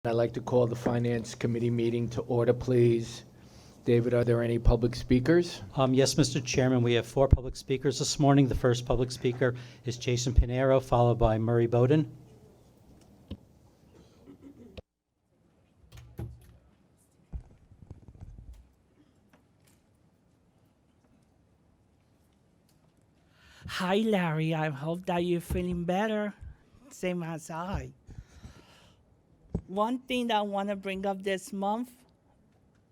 I'd like to call the Finance Committee meeting to order, please. David, are there any public speakers? Yes, Mr. Chairman, we have 4 public speakers this morning. The first public speaker is Jason Pinero, followed by Murray Bowden. Hi, Larry. I hope that you're feeling better, same as I. One thing that I want to bring up this month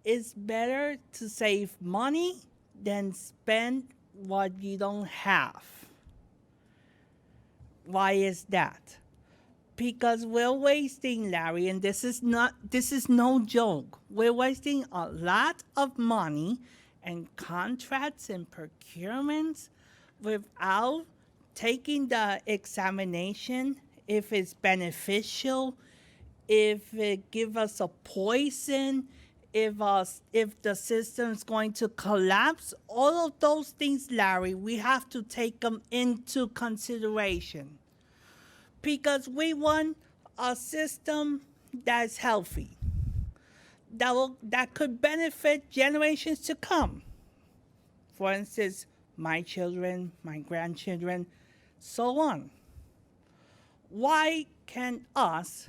is better to save money than spend what you don't have. Why is that? Because we're wasting, Larry, and this is no joke. We're wasting a lot of money and contracts and procurements without taking the examination if it's beneficial, if it gives us a poison, if the system's going to collapse. All of those things, Larry, we have to take them into consideration because we want a system that's healthy, that could benefit generations to come. For instance, my children, my grandchildren, so on. Why can't us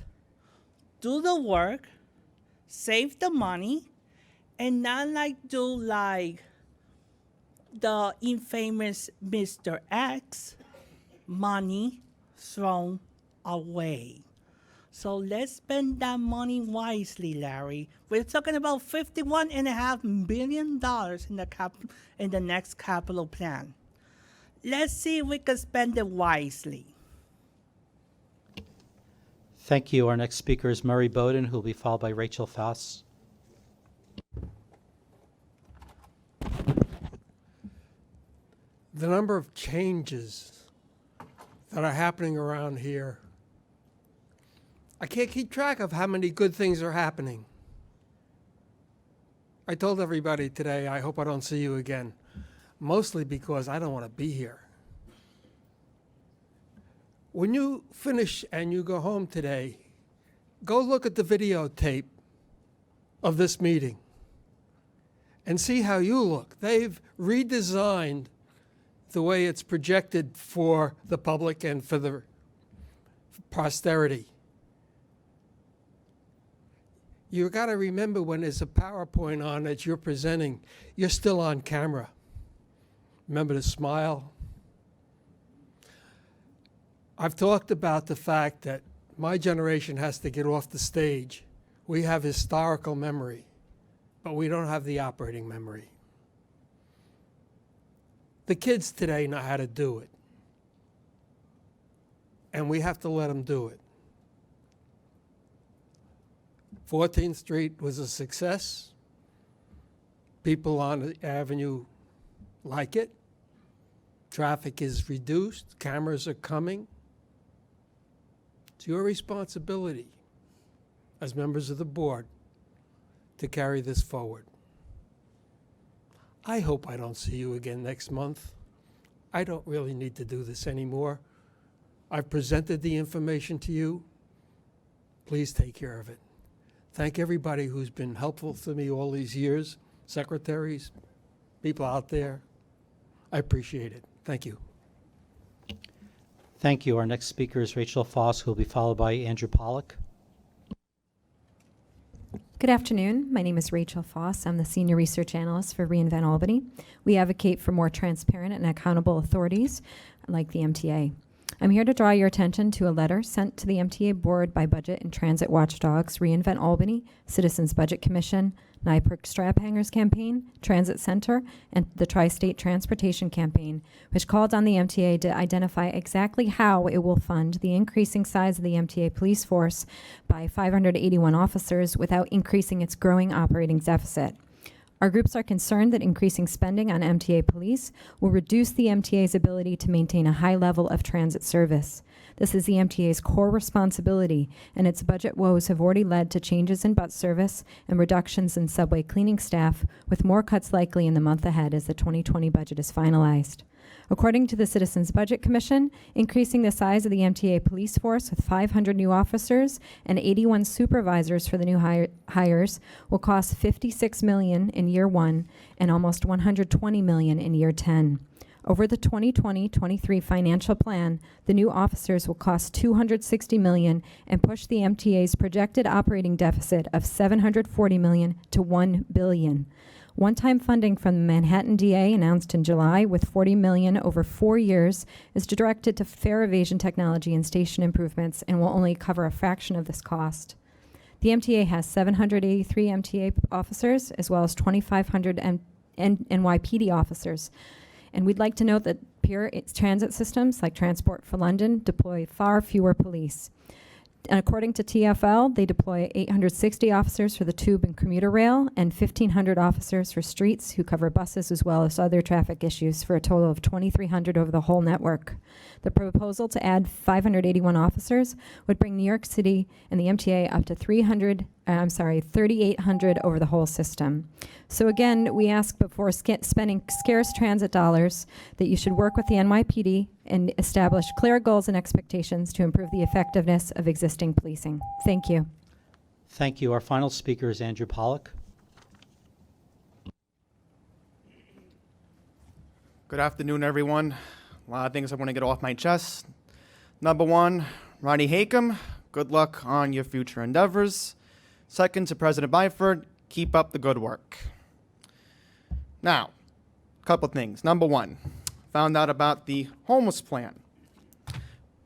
do the work, save the money, and not do like the infamous Mr. X, money thrown away? So let's spend that money wisely, Larry. We're talking about $51.5 billion in the next capital plan. Let's see if we can spend it wisely. Thank you. Our next speaker is Murray Bowden, who will be followed by Rachel Foss. The number of changes that are happening around here, I can't keep track of how many good things are happening. I told everybody today, I hope I don't see you again, mostly because I don't want to be here. When you finish and you go home today, go look at the videotape of this meeting and see how you look. They've redesigned the way it's projected for the public and for the posterity. You've got to remember when there's a PowerPoint on that you're presenting, you're still on camera. Remember to smile. I've talked about the fact that my generation has to get off the stage. We have historical memory, but we don't have the operating memory. The kids today know how to do it, and we have to let them do it. 14th Street was a success. People on the avenue like it. Traffic is reduced. Cameras are coming. It's your responsibility as members of the board to carry this forward. I hope I don't see you again next month. I don't really need to do this anymore. I've presented the information to you. Please take care of it. Thank everybody who's been helpful to me all these years, secretaries, people out there. I appreciate it. Thank you. Thank you. Our next speaker is Rachel Foss, who will be followed by Andrew Pollack. Good afternoon. My name is Rachel Foss. I'm the Senior Research Analyst for reInvent Albany. We advocate for more transparent and accountable authorities like the MTA. I'm here to draw your attention to a letter sent to the MTA Board by Budget and Transit Watchdogs, reInvent Albany, Citizens Budget Commission, NYPERC Strap Hangers Campaign, Transit Center, and the Tri-State Transportation Campaign, which called on the MTA to identify exactly how it will fund the increasing size of the MTA police force by 581 officers without increasing its growing operating deficit. Our groups are concerned that increasing spending on MTA police will reduce the MTA's ability to maintain a high level of transit service. This is the MTA's core responsibility, and its budget woes have already led to changes in bus service and reductions in subway cleaning staff, with more cuts likely in the month ahead as the 2020 budget is finalized. According to the Citizens Budget Commission, increasing the size of the MTA police force with 500 new officers and 81 supervisors for the new hires will cost $56 million in year 1 and almost $120 million in year 10. Over the 2020-23 financial plan, the new officers will cost $260 million and push the MTA's projected operating deficit of $740 million to $1 billion. One-time funding from the Manhattan DA announced in July with $40 million over 4 years is directed to fare evasion technology and station improvements and will only cover a fraction of this cost. The MTA has 783 MTA officers as well as 2,500 NYPD officers. And we'd like to note that peer transit systems like Transport for London deploy far fewer police. And according to TfL, they deploy 860 officers for the tube and commuter rail and 1,500 officers for streets who cover buses as well as other traffic issues for a total of 2,300 over the whole network. The proposal to add 581 officers would bring New York City and the MTA up to 3,800 over the whole system. So again, we ask before spending scarce transit dollars that you should work with the NYPD and establish clear goals and expectations to improve the effectiveness of existing policing. Thank you. Thank you. Our final speaker is Andrew Pollock. Good afternoon, everyone. A lot of things I want to get off my chest. Number one, Ronnie Hakem, good luck on your future endeavors. Second, to President Byford, keep up the good work. Now, a couple things. Number one, found out about the homeless plan.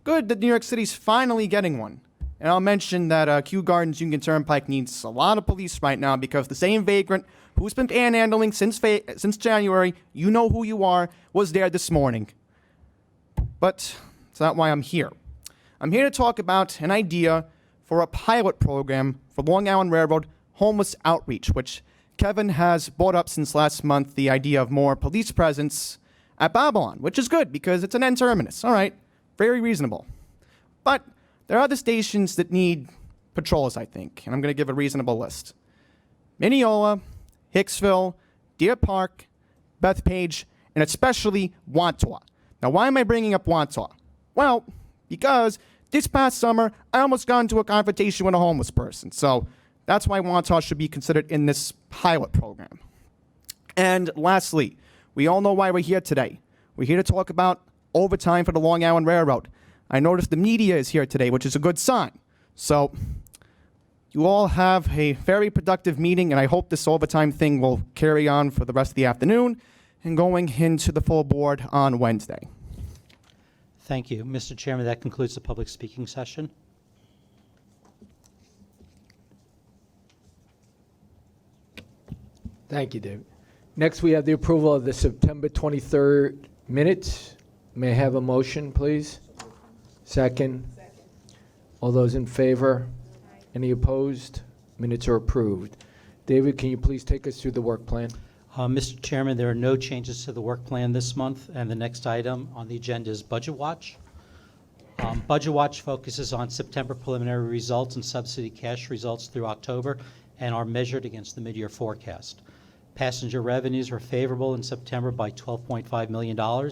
Good that New York City's finally getting one. And I'll mention that Kew Gardens Union Turnpike needs a lot of police right now because the same vagrant who's been panhandling since January, you know who you are, was there this morning. But it's not why I'm here. I'm here to talk about an idea for a pilot program for Long Island Railroad homeless outreach, which Kevin has brought up since last month, the idea of more police presence at Babylon, which is good because it's an N terminus. All right, very reasonable. But there are other stations that need patrols, I think, and I'm going to give a reasonable list. Mineola, Hicksville, Deer Park, Bethpage, and especially Wantaw. Now, why am I bringing up Wantaw? Well, because this past summer, I almost got into a confrontation with a homeless person. So that's why Wantaw should be considered in this pilot program. And lastly, we all know why we're here today. We're here to talk about overtime for the Long Island Railroad. I noticed the media is here today, which is a good sign. So you all have a very productive meeting, and I hope this overtime thing will carry on for the rest of the afternoon and going into the full board on Wednesday. Thank you. Mr. Chairman, that concludes the public speaking session. Thank you, David. Next, we have the approval of the September 23rd minutes. May I have a motion, please? Second. All those in favor? Any opposed? Minutes are approved. David, can you please take us through the work plan? Mr. Chairman, there are no changes to the work plan this month, and the next item on the agenda is Budget Watch. Budget Watch focuses on September preliminary results and subsidy cash results through October and are measured against the mid-year forecast. Passenger revenues were favorable in September by $12.5 million.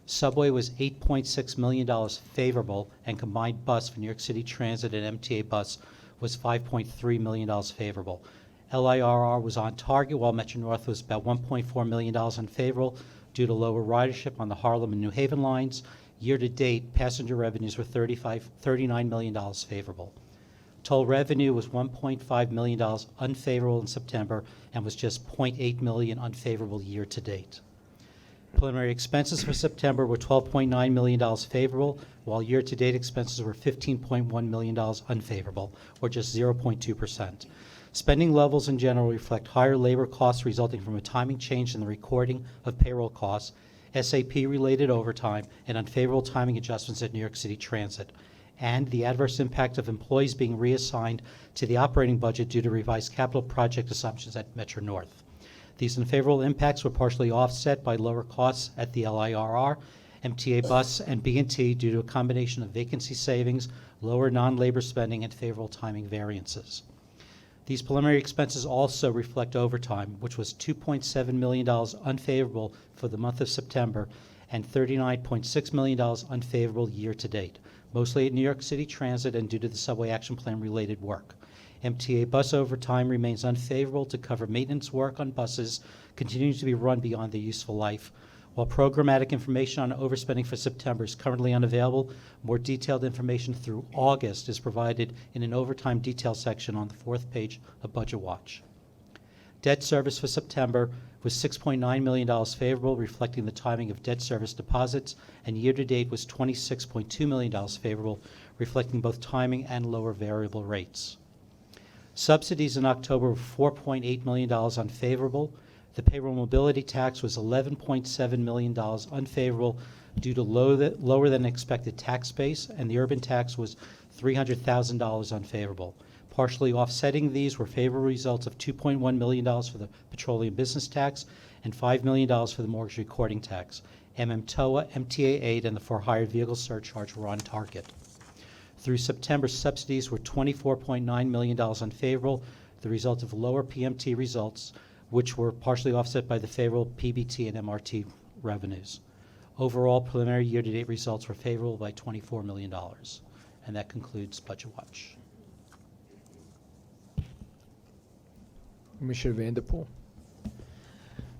Subway was $8.6 million favorable, and combined bus for New York City Transit and MTA bus was $5.3 million favorable. LIRR was on target, while Metro North was about $1.4 million unfavorable due to lower ridership on the Harlem and New Haven lines. Year-to-date, passenger revenues were $39 million favorable. Toll revenue was $1.5 million unfavorable in September and was just $0.8 million unfavorable year-to-date. Preliminary expenses for September were $12.9 million favorable, while year-to-date expenses were $15.1 million unfavorable, or just 0.2%. Spending levels in general reflect higher labor costs resulting from a timing change in the recording of payroll costs, SAP-related overtime, and unfavorable timing adjustments at New York City Transit, and the adverse impact of employees being reassigned to the operating budget due to revised capital project assumptions at Metro North. These unfavorable impacts were partially offset by lower costs at the LIRR, MTA Bus, and B&T due to a combination of vacancy savings, lower non-labor spending, and favorable timing variances. These preliminary expenses also reflect overtime, which was $2.7 million unfavorable for the month of September, and $39.6 million unfavorable year-to-date, mostly at New York City Transit and due to the Subway Action Plan related work. MTA bus overtime remains unfavorable to cover maintenance work on buses continuing to be run beyond their useful life. While programmatic information on overspending for September is currently unavailable, more detailed information through August is provided in an overtime detail section on the 4th page of Budget Watch. Debt service for September was $6.9 million favorable, reflecting the timing of debt service deposits, and year-to-date was $26.2 million favorable, reflecting both timing and lower variable rates. Subsidies in October were $4.8 million unfavorable. The payroll mobility tax was $11.7 million unfavorable due to lower than expected tax base, and the urban tax was $300,000 unfavorable. Partially offsetting these were favorable results of $2.1 million for the petroleum business tax and $5 million for the mortgage recording tax. MTA, MTA aid, and the for-hired vehicle surcharge were on target. Through September, subsidies were $24.9 million unfavorable, the result of lower PMT results, which were partially offset by the favorable PBT and MRT revenues. Overall, preliminary year-to-date results were favorable by $24 million. And that concludes Budget Watch. Commissioner Vanderpool.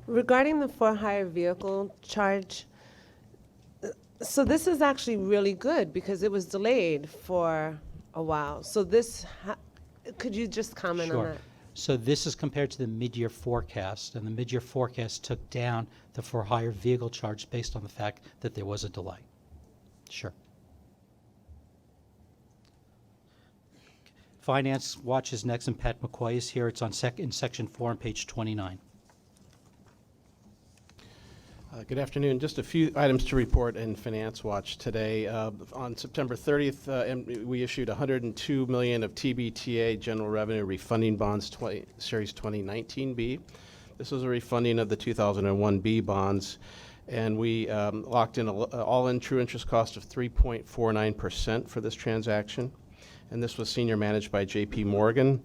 Regarding the for-hire vehicle charge, so this is actually really good because it was delayed for a while. So this, could you just comment on Sure. that? So this is compared to the mid-year forecast, and the mid-year forecast took down the for-hire vehicle charge based on the fact that there was a delay. Sure. Finance Watch is next, and Pat McCoy is here. It's on in section 4 on page 29. Good afternoon. Just a few items to report in Finance Watch today. On September 30th, we issued $102 million of TBTA general revenue refunding bonds, Series 2019B. This was a refunding of the 2001B bonds, and we locked in an all-in true interest cost of 3.49% for this transaction. And this was senior managed by J.P. Morgan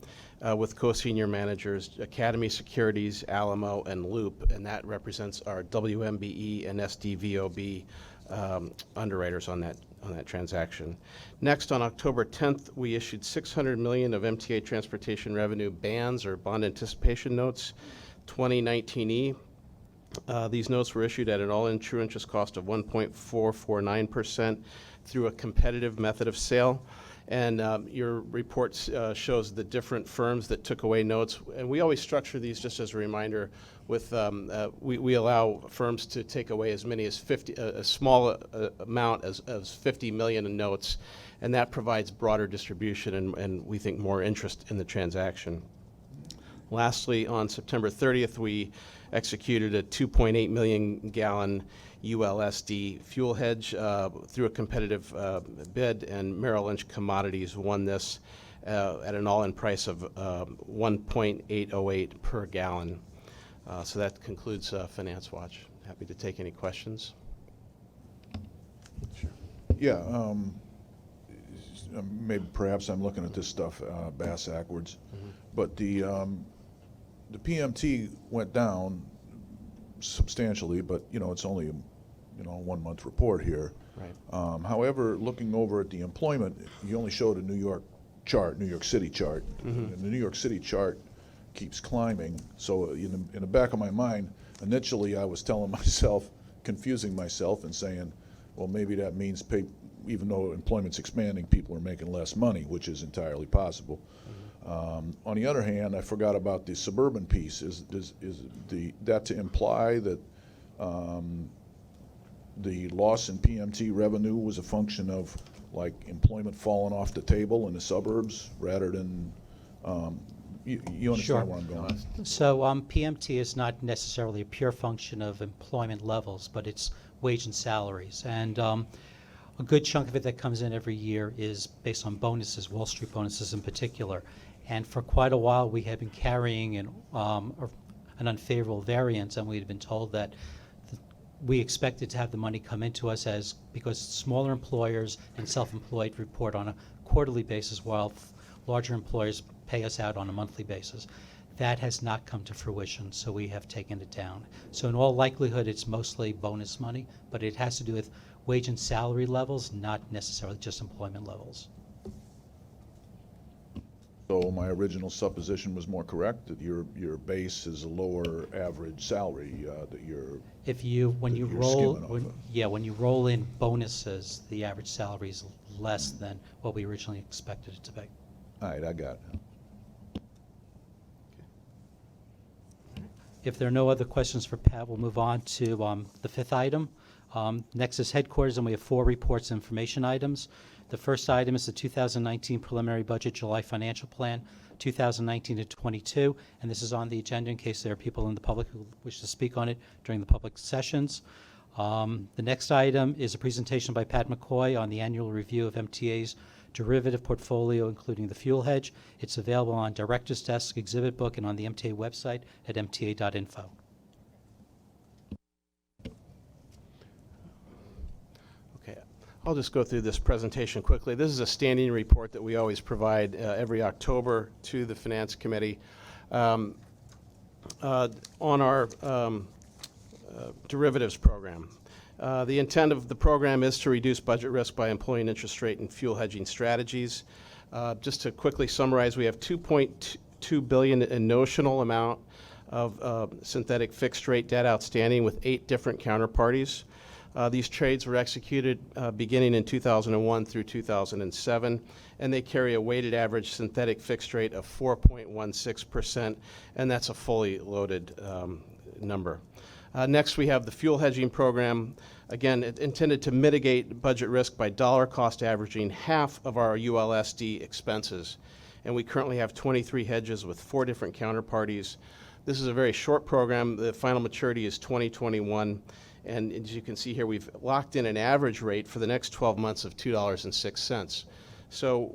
with co-senior managers Academy Securities, Alamo, and Loop, and that represents our WMBE and SDVOB underwriters on that transaction. Next, on October 10th, we issued $600 million of MTA transportation revenue bands or bond anticipation notes, 2019E. These notes were issued at an all-in true interest cost of 1.449% through a competitive method of sale. And your report shows the different firms that took away notes. And we always structure these, just as a reminder, with we allow firms to take away as many as 50, a small amount as 50 million in notes, and that provides broader distribution and we think more interest in the transaction. Lastly, on September 30th, we executed a 2.8 million gallon ULSD fuel hedge through a competitive bid, and Merrill Lynch Commodities won this at an all-in price of 1.808 per gallon. So that concludes Finance Watch. Happy to take any questions. Yeah, maybe perhaps I'm looking at this stuff backwards, but the PMT went down substantially, but it's only a 1 month report here. Right. However, looking over at the employment, you only showed a New York City chart, and the New York City chart keeps climbing. So in the back of my mind, initially I was telling myself, confusing myself and saying, well, maybe that means even though employment's expanding, people are making less money, which is entirely possible. On the other hand, I forgot about the suburban piece. Is that to imply that the loss in PMT revenue was a function of like employment falling off the table in the suburbs rather than you understand Sure. where I'm going? So PMT is not necessarily a pure function of employment levels, but it's wage and salaries. And a good chunk of it that comes in every year is based on bonuses, Wall Street bonuses in particular. And for quite a while, we had been carrying an unfavorable variance, and we had been told that we expected to have the money come into us because smaller employers and self-employed report on a quarterly basis, while larger employers pay us out on a monthly basis. That has not come to fruition, so we have taken it down. So in all likelihood, it's mostly bonus money, but it has to do with wage and salary levels, not necessarily just employment levels. So my original supposition was more correct, that your base is a lower average salary that you're, If you, when that you you're roll, skimming off of. yeah, when you roll in bonuses, the average salary is less than what we originally expected it to be. All right, I got it. If there are no other questions for Pat, we'll move on to the fifth item. Next is headquarters, and we have 4 reports and information items. The first item is the 2019 preliminary budget July financial plan, 2019 to 22, and this is on the agenda in case there are people in the public who wish to speak on it during the public sessions. The next item is a presentation by Pat McCoy on the annual review of MTA's derivative portfolio, including the fuel hedge. It's available on Director's Desk exhibit book and on the MTA website at mta.info. Okay, I'll just go through this presentation quickly. This is a standing report that we always provide every October to the Finance Committee on our derivatives program. The intent of the program is to reduce budget risk by employing interest rate and fuel hedging strategies. Just to quickly summarize, we have $2.2 billion in notional amount of synthetic fixed rate debt outstanding with 8 different counterparties. These trades were executed beginning in 2001 through 2007, and they carry a weighted average synthetic fixed rate of 4.16%, and that's a fully loaded number. Next, we have the fuel hedging program, again, intended to mitigate budget risk by dollar cost averaging half of our ULSD expenses. And we currently have 23 hedges with 4 different counterparties. This is a very short program. The final maturity is 2021. And as you can see here, we've locked in an average rate for the next 12 months of $2.06. So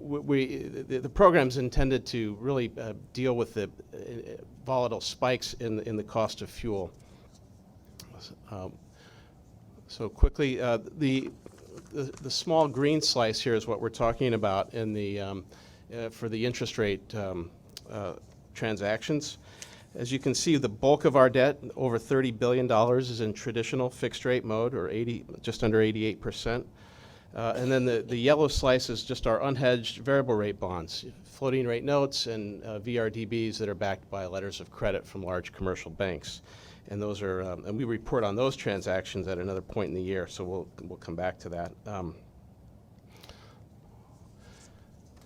the program's intended to really deal with the volatile spikes in the cost of fuel. So quickly, the small green slice here is what we're talking about in the for the interest rate transactions. As you can see, the bulk of our debt, over $30 billion, is in traditional fixed rate mode, or just under 88%. And then the yellow slice is just our unhedged variable rate bonds, floating rate notes and VRDBs that are backed by letters of credit from large commercial banks. And those are, and we report on those transactions at another point in the year, so we'll come back to that.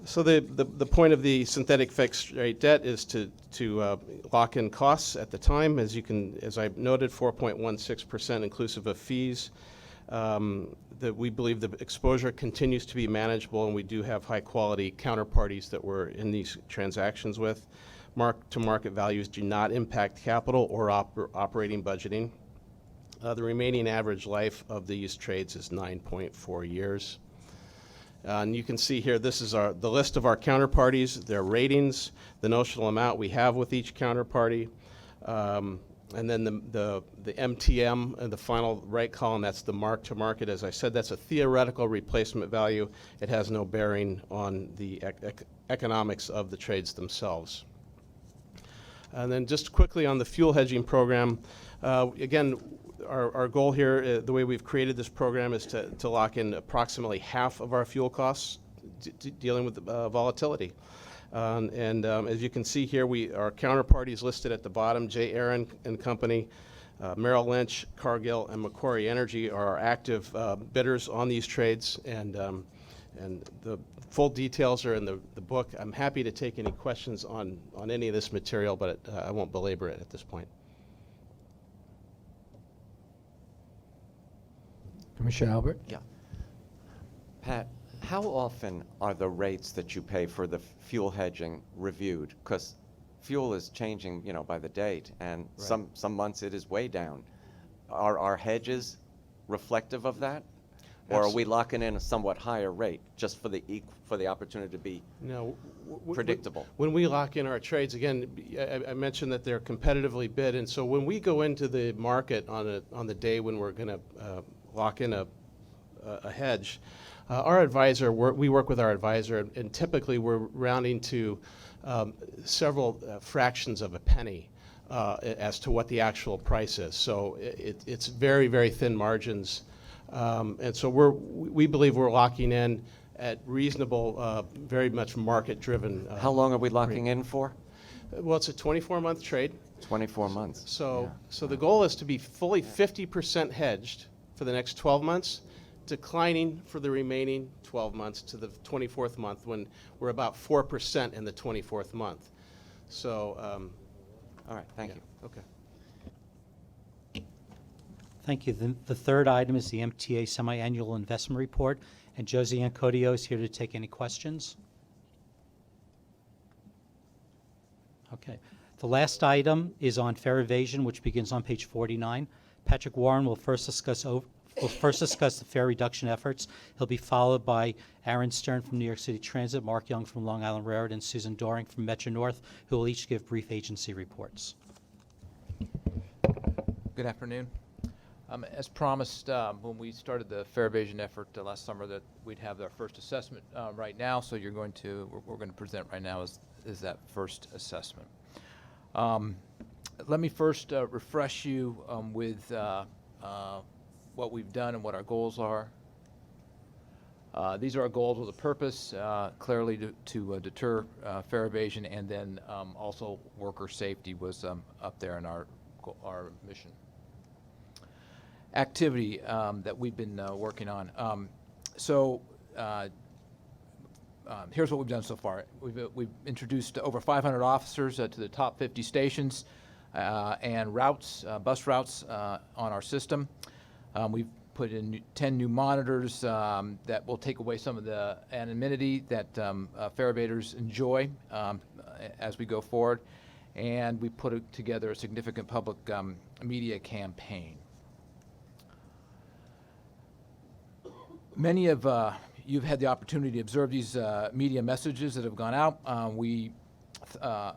So the point of the synthetic fixed rate debt is to lock in costs at the time. As I noted, 4.16% inclusive of fees. That we believe the exposure continues to be manageable, and we do have high quality counterparties that we're in these transactions with. Mark-to-market values do not impact capital or operating budgeting. The remaining average life of these trades is 9.4 years. And you can see here, this is the list of our counterparties, their ratings, the notional amount we have with each counterparty, and then the MTM in the final right column, that's the mark-to-market. As I said, that's a theoretical replacement value. It has no bearing on the economics of the trades themselves. And then just quickly on the fuel hedging program, again, our goal here, the way we've created this program, is to lock in approximately half of our fuel costs dealing with volatility. As you can see here, our counterparties listed at the bottom, J. Aaron and Company, Merrill Lynch, Cargill, and Macquarie Energy are our active bidders on these trades, and the full details are in the book. I'm happy to take any questions on any of this material, but I won't belabor it at this point. Commissioner Albert? Yeah. Pat, how often are the rates that you pay for the fuel hedging reviewed? Because fuel is changing, by the date, and Right. some months it is way down. Are our hedges reflective of that? Or are we locking in a somewhat higher rate just for the opportunity to be No, predictable? When we lock in our trades, again, I mentioned that they're competitively bid, and so when we go into the market on the day when we're going to lock in a hedge, our advisor, we work with our advisor, and typically we're rounding to several fractions of a penny as to what the actual price is. So it's very, very thin margins. And so we believe we're locking in at reasonable, very much market-driven. How long are we locking in for? Well, it's a 24-month trade. 24 months. So the goal is to be fully 50% hedged for the next 12 months, declining for the remaining 12 months to the 24th month when we're about 4% in the 24th month. So, All right, thank you. Okay. Thank you. The third item is the MTA Semi-Annual Investment Report, and Josie Ancodio is here to take any questions. Okay. The last item is on fare evasion, which begins on page 49. Patrick Warren will first discuss the fare reduction efforts. He'll be followed by Aaron Stern from New York City Transit, Mark Young from Long Island Railroad, and Susan Doring from Metro North, who will each give brief agency reports. Good afternoon. As promised, when we started the fare evasion effort last summer, that we'd have our first assessment right now. So we're going to present right now is that first assessment. Let me first refresh you with what we've done and what our goals are. These are our goals with a purpose, clearly to deter fare evasion, and then also worker safety was up there in our mission. Activity that we've been working on. Here's what we've done so far. We've introduced over 500 officers to the top 50 stations and routes, bus routes on our system. We've put in 10 new monitors that will take away some of the anonymity that fare evaders enjoy as we go forward. And we put together a significant public media campaign. Many of you've had the opportunity to observe these media messages that have gone out. We thought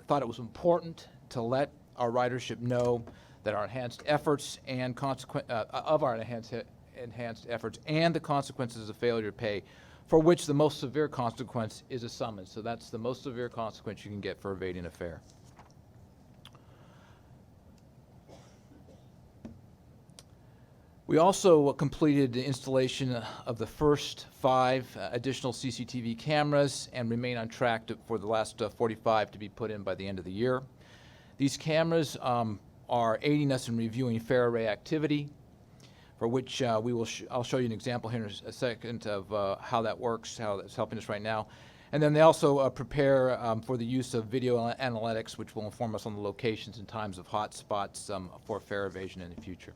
it was important to let our ridership know that our enhanced efforts and enhanced efforts and the consequences of failure to pay, for which the most severe consequence is a summons. So that's the most severe consequence you can get for evading a fare. We also completed the installation of the first 5 additional CCTV cameras and remain on track for the last 45 to be put in by the end of the year. These cameras are aiding us in reviewing fare array activity, for which I'll show you an example here in a second of how that works, how that's helping us right now. And then they also prepare for the use of video analytics, which will inform us on the locations and times of hot spots for fare evasion in the future.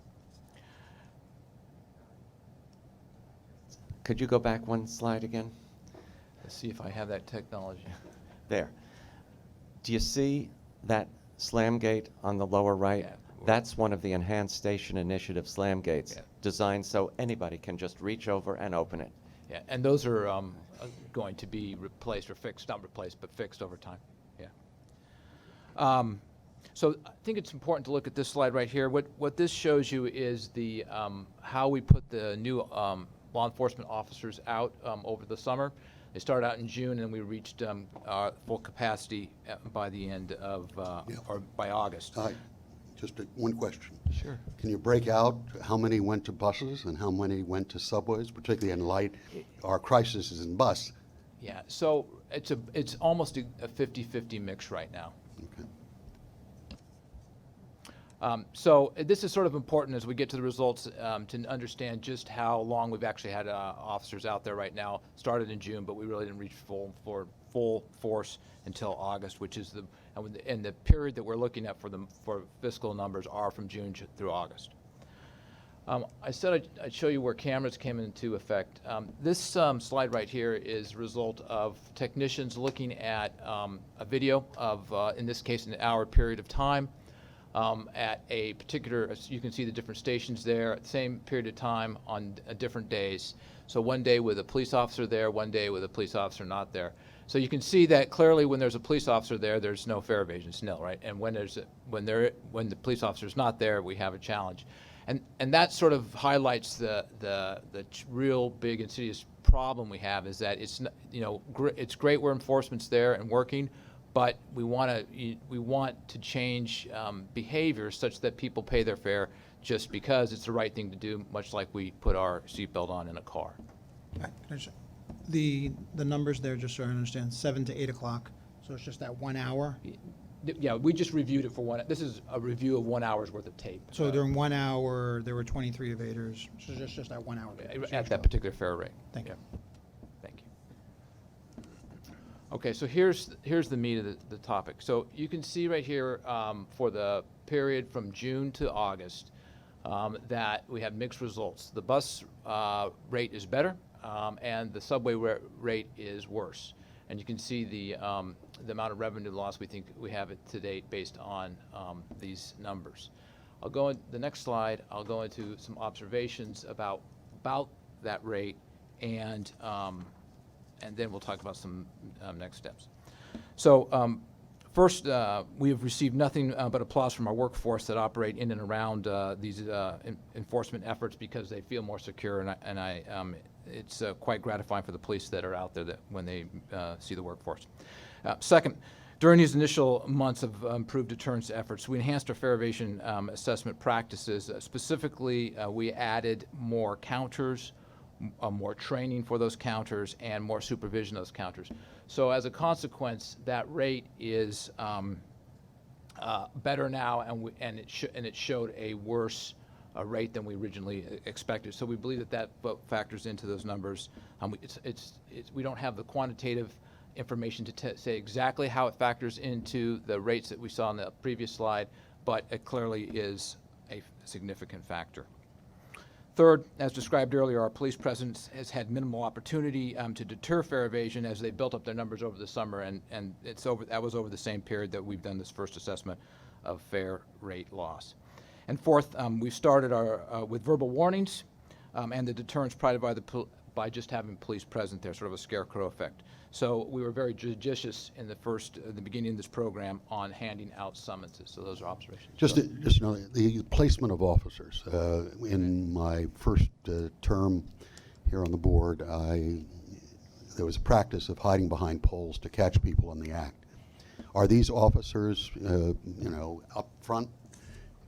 Could you go back one slide again? Let's see if I have that technology. There. Do you see that slam gate on the lower right? Yeah. That's one of the Enhanced Station Initiative slam gates, Yeah. designed so anybody can just reach over and open it. Yeah, and those are going to be replaced or fixed, not replaced, but fixed over time. Yeah. So I think it's important to look at this slide right here. What this shows you is the how we put the new law enforcement officers out over the summer. They started out in June, and we reached full capacity by the end of, or by August. Just one question. Sure. Can you break out how many went to buses and how many went to subways, particularly in light our crisis is in bus? Yeah, so it's almost a 50-50 mix right now. Okay. So this is sort of important as we get to the results to understand just how long we've actually had officers out there right now. Started in June, but we really didn't reach full force until August, which is and the period that we're looking at for fiscal numbers are from June through August. I said I'd show you where cameras came into effect. This slide right here is a result of technicians looking at a video of, in this case, an hour period of time. At a particular, you can see the different stations there at the same period of time on different days. So one day with a police officer there, one day with a police officer not there. So you can see that clearly when there's a police officer there, there's no fare evasion, it's nil, right? And when the police officer's not there, we have a challenge. And that sort of highlights the real big insidious problem we have is that it's it's great where enforcement's there and working, but we want to change behavior such that people pay their fare just because it's the right thing to do, much like we put our seatbelt on in a car. The numbers there, just so I understand, 7 to 8 o'clock, so it's just that 1 hour? Yeah, we just reviewed it for this is a review of 1 hour's worth of tape. So during 1 hour, there were 23 evaders, so just that 1 hour? At that particular fare rate. Thank you. Thank you. Okay, so here's the meat of the topic. So you can see right here for the period from June to August that we have mixed results. The bus rate is better, and the subway rate is worse. And you can see the amount of revenue loss we think we have it to date based on these numbers. I'll go in the next slide. I'll go into some observations about that rate, and then we'll talk about some next steps. So first, we have received nothing but applause from our workforce that operate in and around these enforcement efforts because they feel more secure, and it's quite gratifying for the police that are out there that when they see the workforce. Second, during these initial months of improved deterrence efforts, we enhanced our fare evasion assessment practices. Specifically, we added more counters, more training for those counters, and more supervision of those counters. So as a consequence, that rate is better now, and it showed a worse rate than we originally expected. So we believe that factors into those numbers. We don't have the quantitative information to say exactly how it factors into the rates that we saw in the previous slide, but it clearly is a significant factor. Third, as described earlier, our police presence has had minimal opportunity to deter fare evasion as they built up their numbers over the summer, and that was over the same period that we've done this first assessment of fare rate loss. And fourth, we've started with verbal warnings and the deterrence provided by just having police present there, sort of a scarecrow effect. So we were very judicious in the beginning of this program on handing out summonses. So those are observations. Just the placement of officers. In my first term here on the board, there was a practice of hiding behind poles to catch people in the act. Are these officers, up front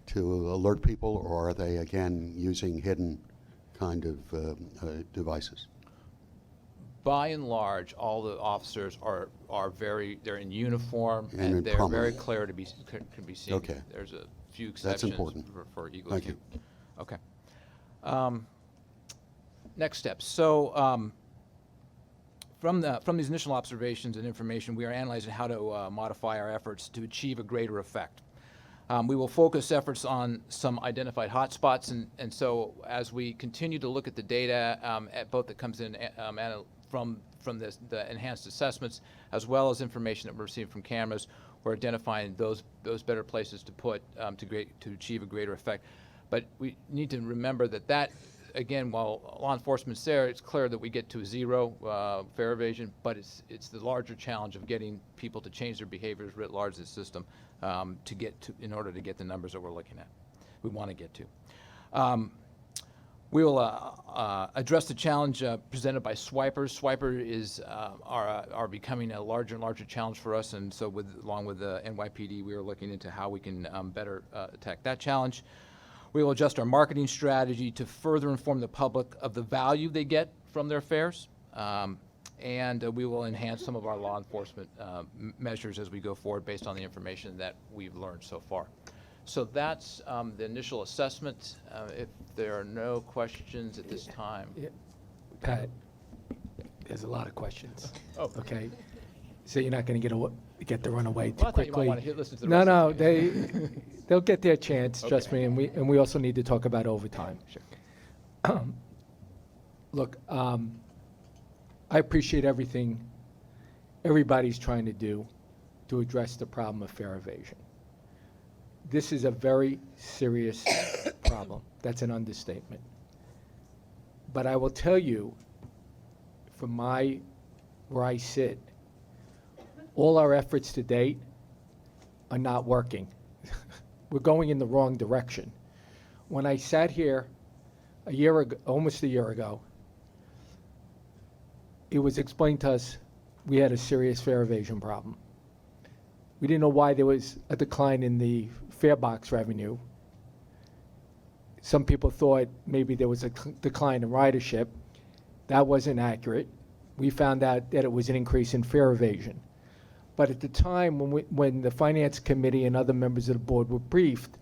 to alert people, or are they again using hidden kind of devices? By and large, all the officers they're in uniform and they're very clear can be seen. Okay. There's a few exceptions. That's important. For Eagle. Thank you. Okay. Next steps. So from these initial observations and information, we are analyzing how to modify our efforts to achieve a greater effect. We will focus efforts on some identified hotspots, and so as we continue to look at the data, at both that comes in from the enhanced assessments, as well as information that we're receiving from cameras, we're identifying those better places to put to achieve a greater effect. But we need to remember that again, while law enforcement's there, it's clear that we get to zero fare evasion, but it's the larger challenge of getting people to change their behaviors writ large in the system in order to get the numbers that we're looking at, we want to get to. We will address the challenge presented by swipers. Swipers are becoming a larger and larger challenge for us, and so along with the NYPD, we are looking into how we can better attack that challenge. We will adjust our marketing strategy to further inform the public of the value they get from their fares, and we will enhance some of our law enforcement measures as we go forward based on the information that we've learned so far. So that's the initial assessment. If there are no questions at this time. Yeah. Pat, there's a lot of questions. Oh. Okay. So you're not going to get to run away too Well, I thought you might quickly. want to listen to the No, rest no, of it. they'll get their chance, trust Okay. me, and we also need to talk about overtime. Sure. Look, I appreciate everything everybody's trying to do to address the problem of fare evasion. This is a very serious problem. That's an understatement. But I will tell you, from where I sit, all our efforts to date are not working. We're going in the wrong direction. When I sat here almost a year ago, it was explained to us we had a serious fare evasion problem. We didn't know why there was a decline in the fare box revenue. Some people thought maybe there was a decline in ridership. That wasn't accurate. We found out that it was an increase in fare evasion. But at the time, when the Finance Committee and other members of the board were briefed,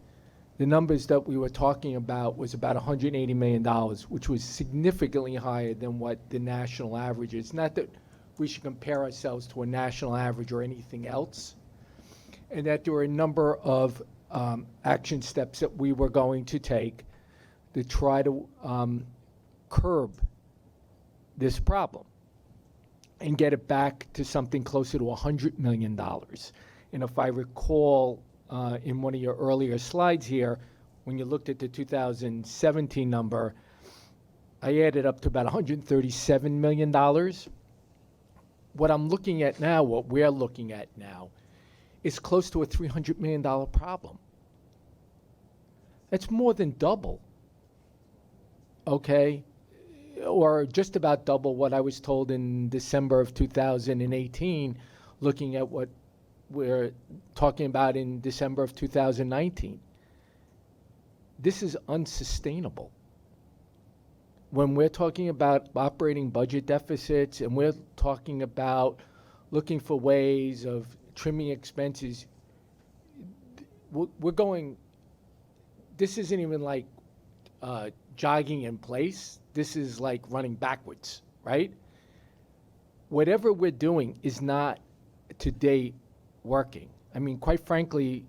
the numbers that we were talking about was about $180 million, which was significantly higher than what the national average is. Not that we should compare ourselves to a national average or anything else, and that there were a number of action steps that we were going to take to try to curb this problem and get it back to something closer to $100 million. And if I recall in one of your earlier slides here, when you looked at the 2017 number, I added up to about $137 million. What I'm looking at now, what we're looking at now, is close to a $300 million problem. That's more than double, okay? Or just about double what I was told in December of 2018, looking at what we're talking about in December of 2019. This is unsustainable. When we're talking about operating budget deficits and we're talking about looking for ways of trimming expenses, we're going, this isn't even like jogging in place. This is like running backwards, right? Whatever we're doing is not to date working. I mean, quite frankly,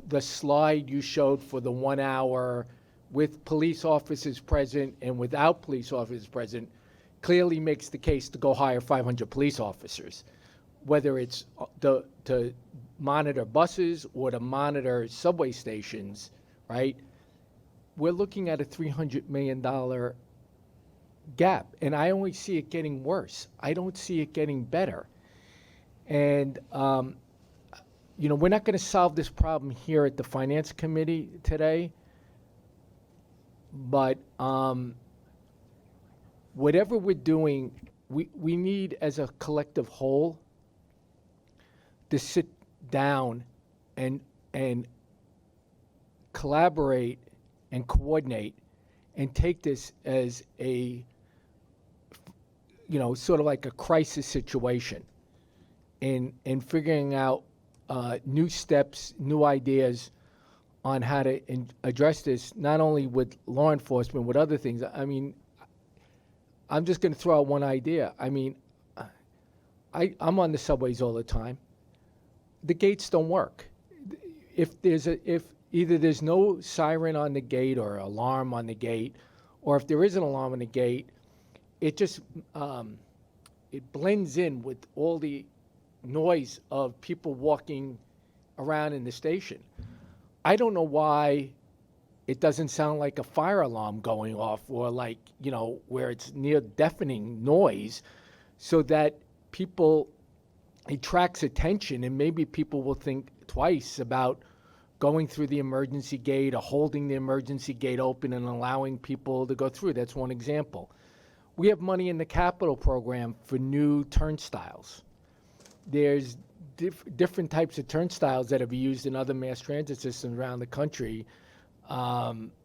the slide you showed for the 1 hour with police officers present and without police officers present clearly makes the case to go hire 500 police officers, whether it's to monitor buses or to monitor subway stations, right? We're looking at a $300 million gap, and I only see it getting worse. I don't see it getting better. And, you know, we're not going to solve this problem here at the Finance Committee today, but whatever we're doing, we need as a collective whole to sit down and collaborate and coordinate and take this as a, you know, sort of like a crisis situation in figuring out new steps, new ideas on how to address this, not only with law enforcement, with other things. I mean, I'm just going to throw out one idea. I mean, I'm on the subways all the time. The gates don't work. If either there's no siren on the gate or alarm on the gate, or if there is an alarm on the gate, it just it blends in with all the noise of people walking around in the station. I don't know why it doesn't sound like a fire alarm going off, or like, you know, where it's near deafening noise, so that people, it attracts attention, and maybe people will think twice about going through the emergency gate or holding the emergency gate open and allowing people to go through. That's one example. We have money in the capital program for new turnstiles. There's different types of turnstiles that have been used in other mass transit systems around the country. Rhonda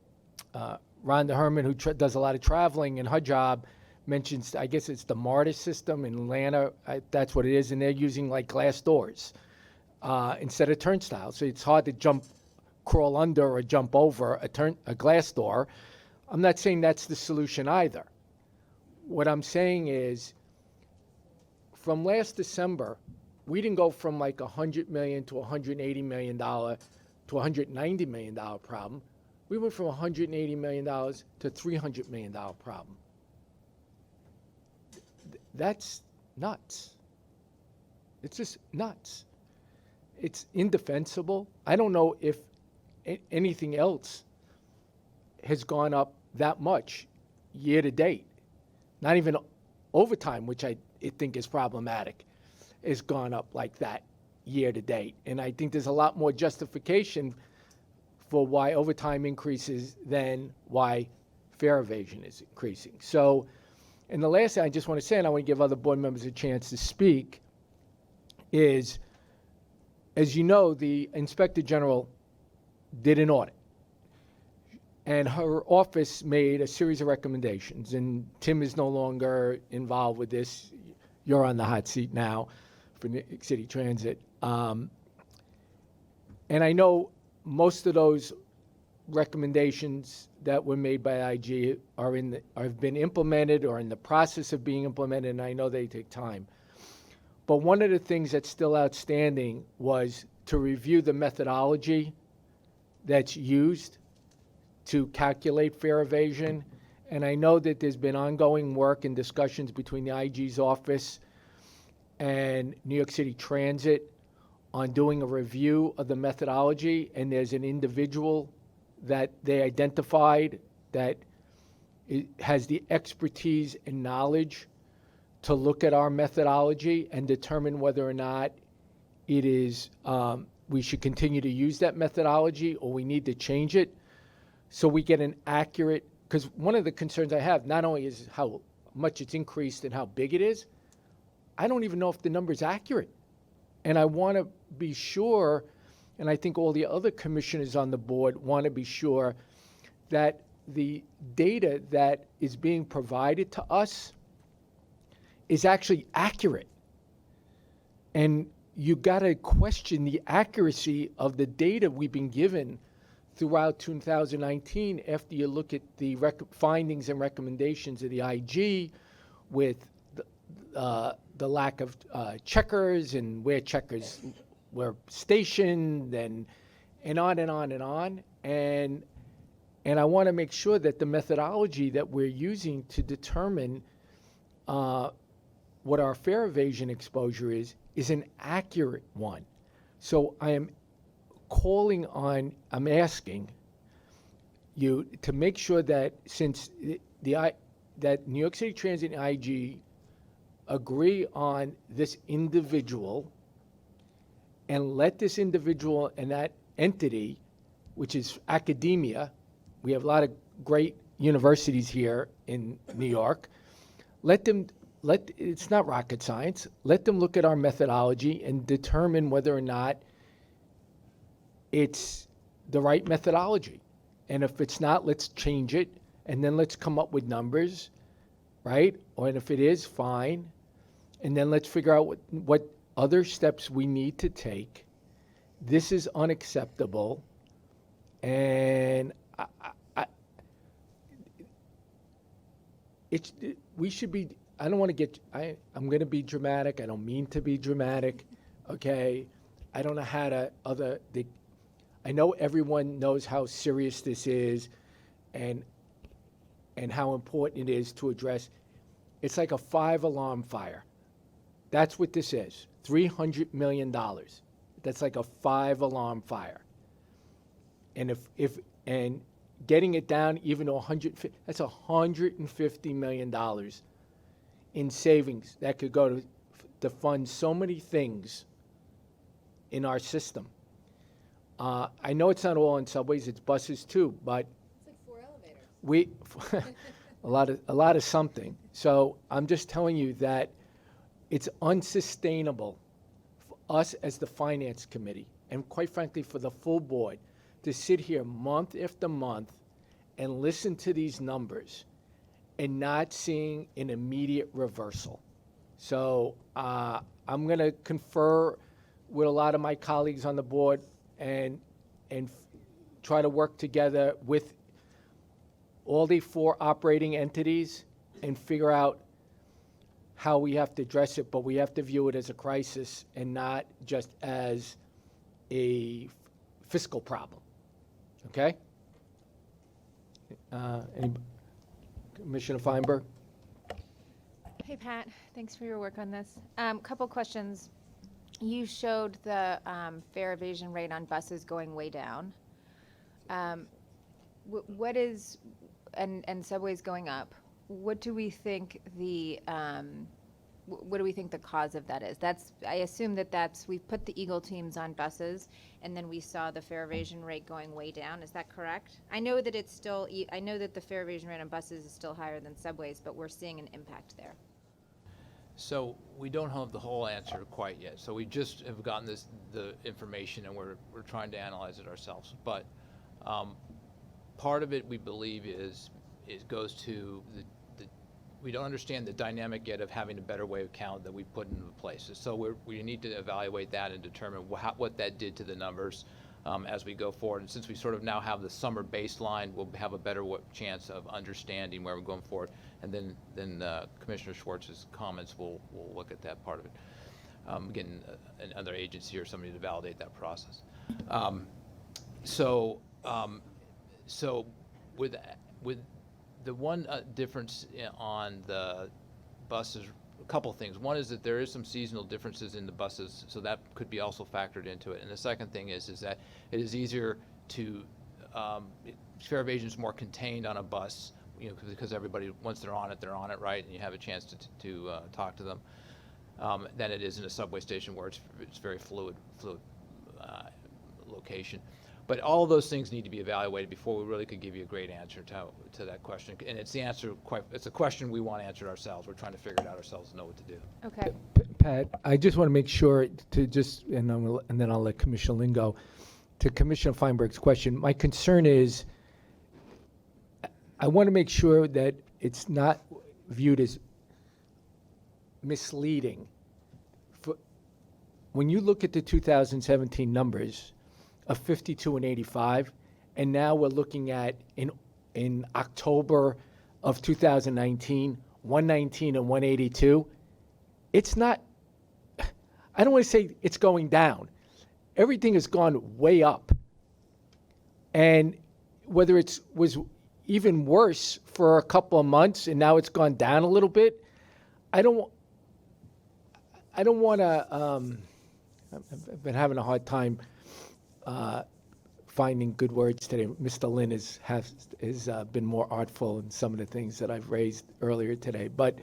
Herman, who does a lot of traveling, and her job mentions, I guess it's the MARTA system in Atlanta. That's what it is, and they're using like glass doors instead of turnstiles. So it's hard to crawl under or jump over a glass door. I'm not saying that's the solution either. What I'm saying is, from last December, we didn't go from like $100 million to $180 million to $190 million problem. We went from $180 million to $300 million problem. That's nuts. It's just nuts. It's indefensible. I don't know if anything else has gone up that much year to date. Not even overtime, which I think is problematic, has gone up like that year to date. And I think there's a lot more justification for why overtime increases than why fare evasion is increasing. So And the last thing I just want to say, and I want to give other board members a chance to speak, is, as you know, the Inspector General did an audit. And her office made a series of recommendations. And Tim is no longer involved with this. You're on the hot seat now for New York City Transit. And I know most of those recommendations that were made by IG have been implemented or in the process of being implemented, and I know they take time. But one of the things that's still outstanding was to review the methodology that's used to calculate fare evasion. And I know that there's been ongoing work and discussions between the IG's office and New York City Transit on doing a review of the methodology. And there's an individual that they identified that has the expertise and knowledge to look at our methodology and determine whether or not it is, we should continue to use that methodology or we need to change it. So we get an accurate, because one of the concerns I have not only is how much it's increased and how big it is, I don't even know if the number's accurate. And I want to be sure, and I think all the other commissioners on the board want to be sure that the data that is being provided to us is actually accurate. And you got to question the accuracy of the data we've been given throughout 2019 after you look at the findings and recommendations of the IG with the lack of checkers and where checkers were stationed and on and on and on. And I want to make sure that the methodology that we're using to determine what our fare evasion exposure is an accurate one. So I am I'm asking you to make sure that since that New York City Transit and IG agree on this individual and let this individual and that entity, which is academia, we have a lot of great universities here in New York, it's not rocket science, let them look at our methodology and determine whether or not it's the right methodology. And if it's not, let's change it, and then let's come up with numbers, right? Or if it is, fine. And then let's figure out what other steps we need to take. This is unacceptable. And we should be, I don't want to get, I'm going to be dramatic. I don't mean to be dramatic, okay? I don't know how to I know everyone knows how serious this is and how important it is to address. It's like a 5-alarm fire. That's what this is, $300 million. That's like a 5-alarm fire. And and getting it down even to that's $150 million in savings that could go to fund so many things in our system. I know it's not all in subways, it's buses too, but it's like 4 elevators. a lot of something. So I'm just telling you that it's unsustainable for us as the finance committee, and quite frankly for the full board, to sit here month after month and listen to these numbers and not seeing an immediate reversal. So I'm going to confer with a lot of my colleagues on the board and try to work together with all the 4 operating entities and figure out how we have to address it, but we have to view it as a crisis and not just as a fiscal problem. Okay? Commissioner Feinberg? Hey, Pat. Thanks for your work on this. Couple questions. You showed the fare evasion rate on buses going way down. What is, and subways going up. What do we think the what do we think the cause of that is? I assume we've put the Eagle teams on buses, and then we saw the fare evasion rate going way down. Is that correct? I know that I know that the fare evasion rate on buses is still higher than subways, but we're seeing an impact there. So we don't have the whole answer quite yet. So we just have gotten the information, and we're trying to analyze it ourselves. But part of it, we believe, goes to we don't understand the dynamic yet of having a better way of count that we put into place. So we need to evaluate that and determine what that did to the numbers as we go forward. And since we sort of now have the summer baseline, we'll have a better chance of understanding where we're going forward. And then Commissioner Schwartz's comments will look at that part of it. Getting another agency or somebody to validate that process. So with the one difference on the buses, a couple things. One is that there is some seasonal differences in the buses, so that could be also factored into it. And the second thing is that it is easier to fare evasion is more contained on a bus, because everybody, once they're on it, right, and you have a chance to talk to them, than it is in a subway station where it's very fluid location. But all of those things need to be evaluated before we really could give you a great answer to that question. And it's a question we want answered ourselves. We're trying to figure it out ourselves and know what to do. Okay. Pat, I just want to make sure and then I'll let Commissioner Lin go. To Commissioner Feinberg's question, my concern is I want to make sure that it's not viewed as misleading. When you look at the 2017 numbers of 52 and 85, and now we're looking at in October of 2019, 119 and 182, it's not, I don't want to say it's going down. Everything has gone way up. And whether it was even worse for a couple of months and now it's gone down a little bit, I don't want to, I've been having a hard time finding good words today. Mr. Lin has been more artful in some of the things that I've raised earlier today. But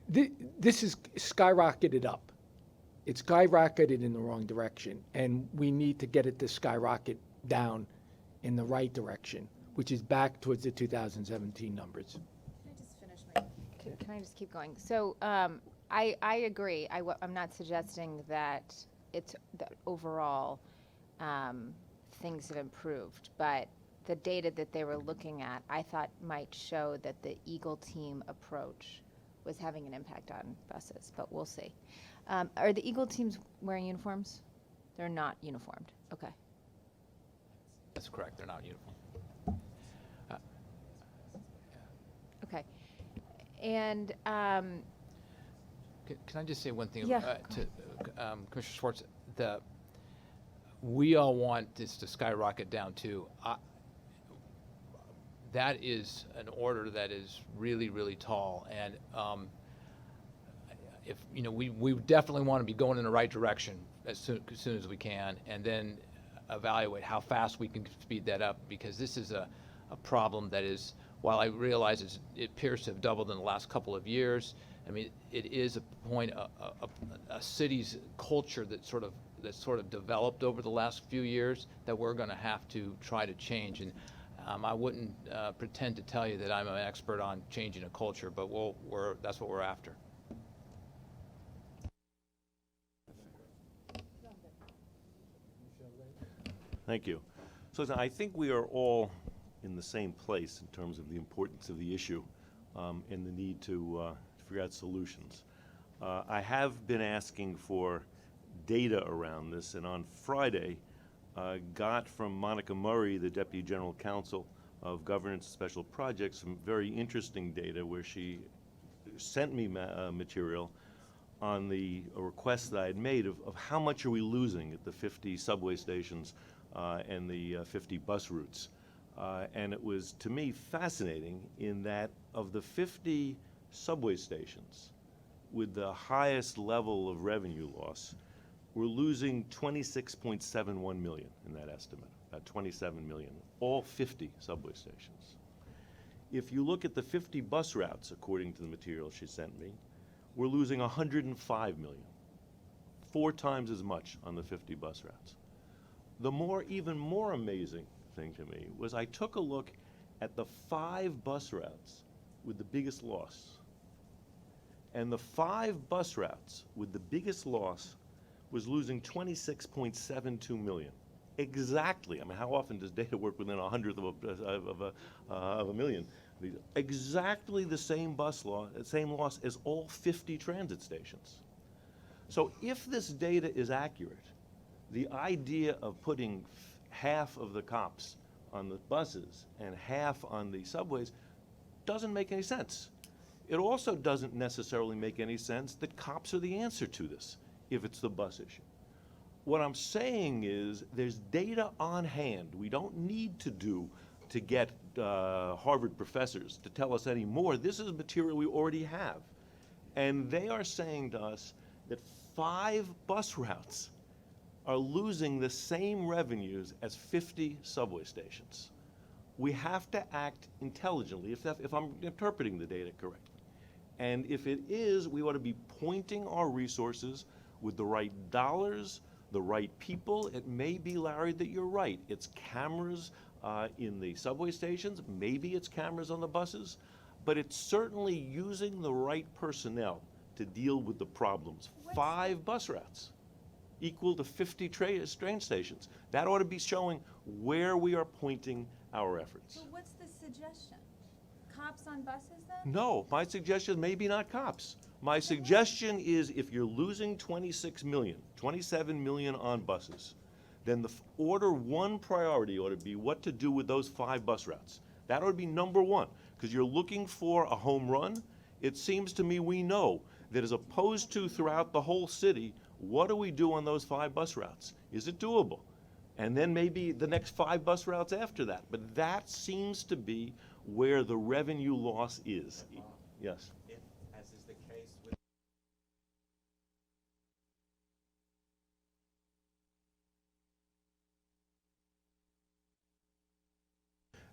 this is skyrocketed up. It's skyrocketed in the wrong direction, and we need to get it to skyrocket down in the right direction, which is back towards the 2017 numbers. Can I just finish can I just keep going? So I agree. I'm not suggesting that it's that overall things have improved, but the data that they were looking at, I thought might show that the Eagle team approach was having an impact on buses, but we'll see. Are the Eagle teams wearing uniforms? They're not uniformed. Okay. That's correct. They're not uniform. Okay. And Can I just say one thing Yeah. to Commissioner Schwartz? We all want this to skyrocket down too. That is an order that is really, really tall, and if we definitely want to be going in the right direction as soon as we can, and then evaluate how fast we can speed that up, because this is a problem that is, while I realize it appears to have doubled in the last couple of years, I mean, it is a point, a city's culture that sort of developed over the last few years that we're going to have to try to change. And I wouldn't pretend to tell you that I'm an expert on changing a culture, but that's what we're after. Thank you. So I think we are all in the same place in terms of the importance of the issue and the need to figure out solutions. I have been asking for data around this, and on Friday got from Monica Murray, the Deputy General Counsel of Governance and Special Projects, some very interesting data where she sent me material on the request that I had made of how much are we losing at the 50 subway stations and the 50 bus routes. And it was, to me, fascinating in that of the 50 subway stations with the highest level of revenue loss, we're losing 26.71 million in that estimate, about 27 million, all 50 subway stations. If you look at the 50 bus routes, according to the material she sent me, we're losing 105 million, 4 times as much on the 50 bus routes. The even more amazing thing to me was I took a look at the 5 bus routes with the biggest loss. And the 5 bus routes with the biggest loss was losing 26.72 million. Exactly. I mean, how often does data work within 100th of a million? Exactly the same same loss as all 50 transit stations. So if this data is accurate, the idea of putting half of the cops on the buses and half on the subways doesn't make any sense. It also doesn't necessarily make any sense that cops are the answer to this if it's the bus issue. What I'm saying is there's data on hand. We don't need to get Harvard professors to tell us any more. This is material we already have. And they are saying to us that 5 bus routes are losing the same revenues as 50 subway stations. We have to act intelligently, if I'm interpreting the data correctly. And if it is, we ought to be pointing our resources with the right dollars, the right people. It may be, Larry, that you're right. It's cameras in the subway stations, maybe it's cameras on the buses, but it's certainly using the right personnel to deal with the problems. 5 bus routes equal to 50 train stations. That ought to be showing where we are pointing our efforts. So what's the suggestion? Cops on buses then? No, my suggestion is maybe not cops. My suggestion is if you're losing 26 million, 27 million on buses, then the order 1 priority ought to be what to do with those 5 bus routes. That ought to be number 1, because you're looking for a home run. It seems to me we know that as opposed to throughout the whole city, what do we do on those 5 bus routes? Is it doable? And then maybe the next 5 bus routes after that. But that seems to be where the revenue loss is. Yes. If, as is the case with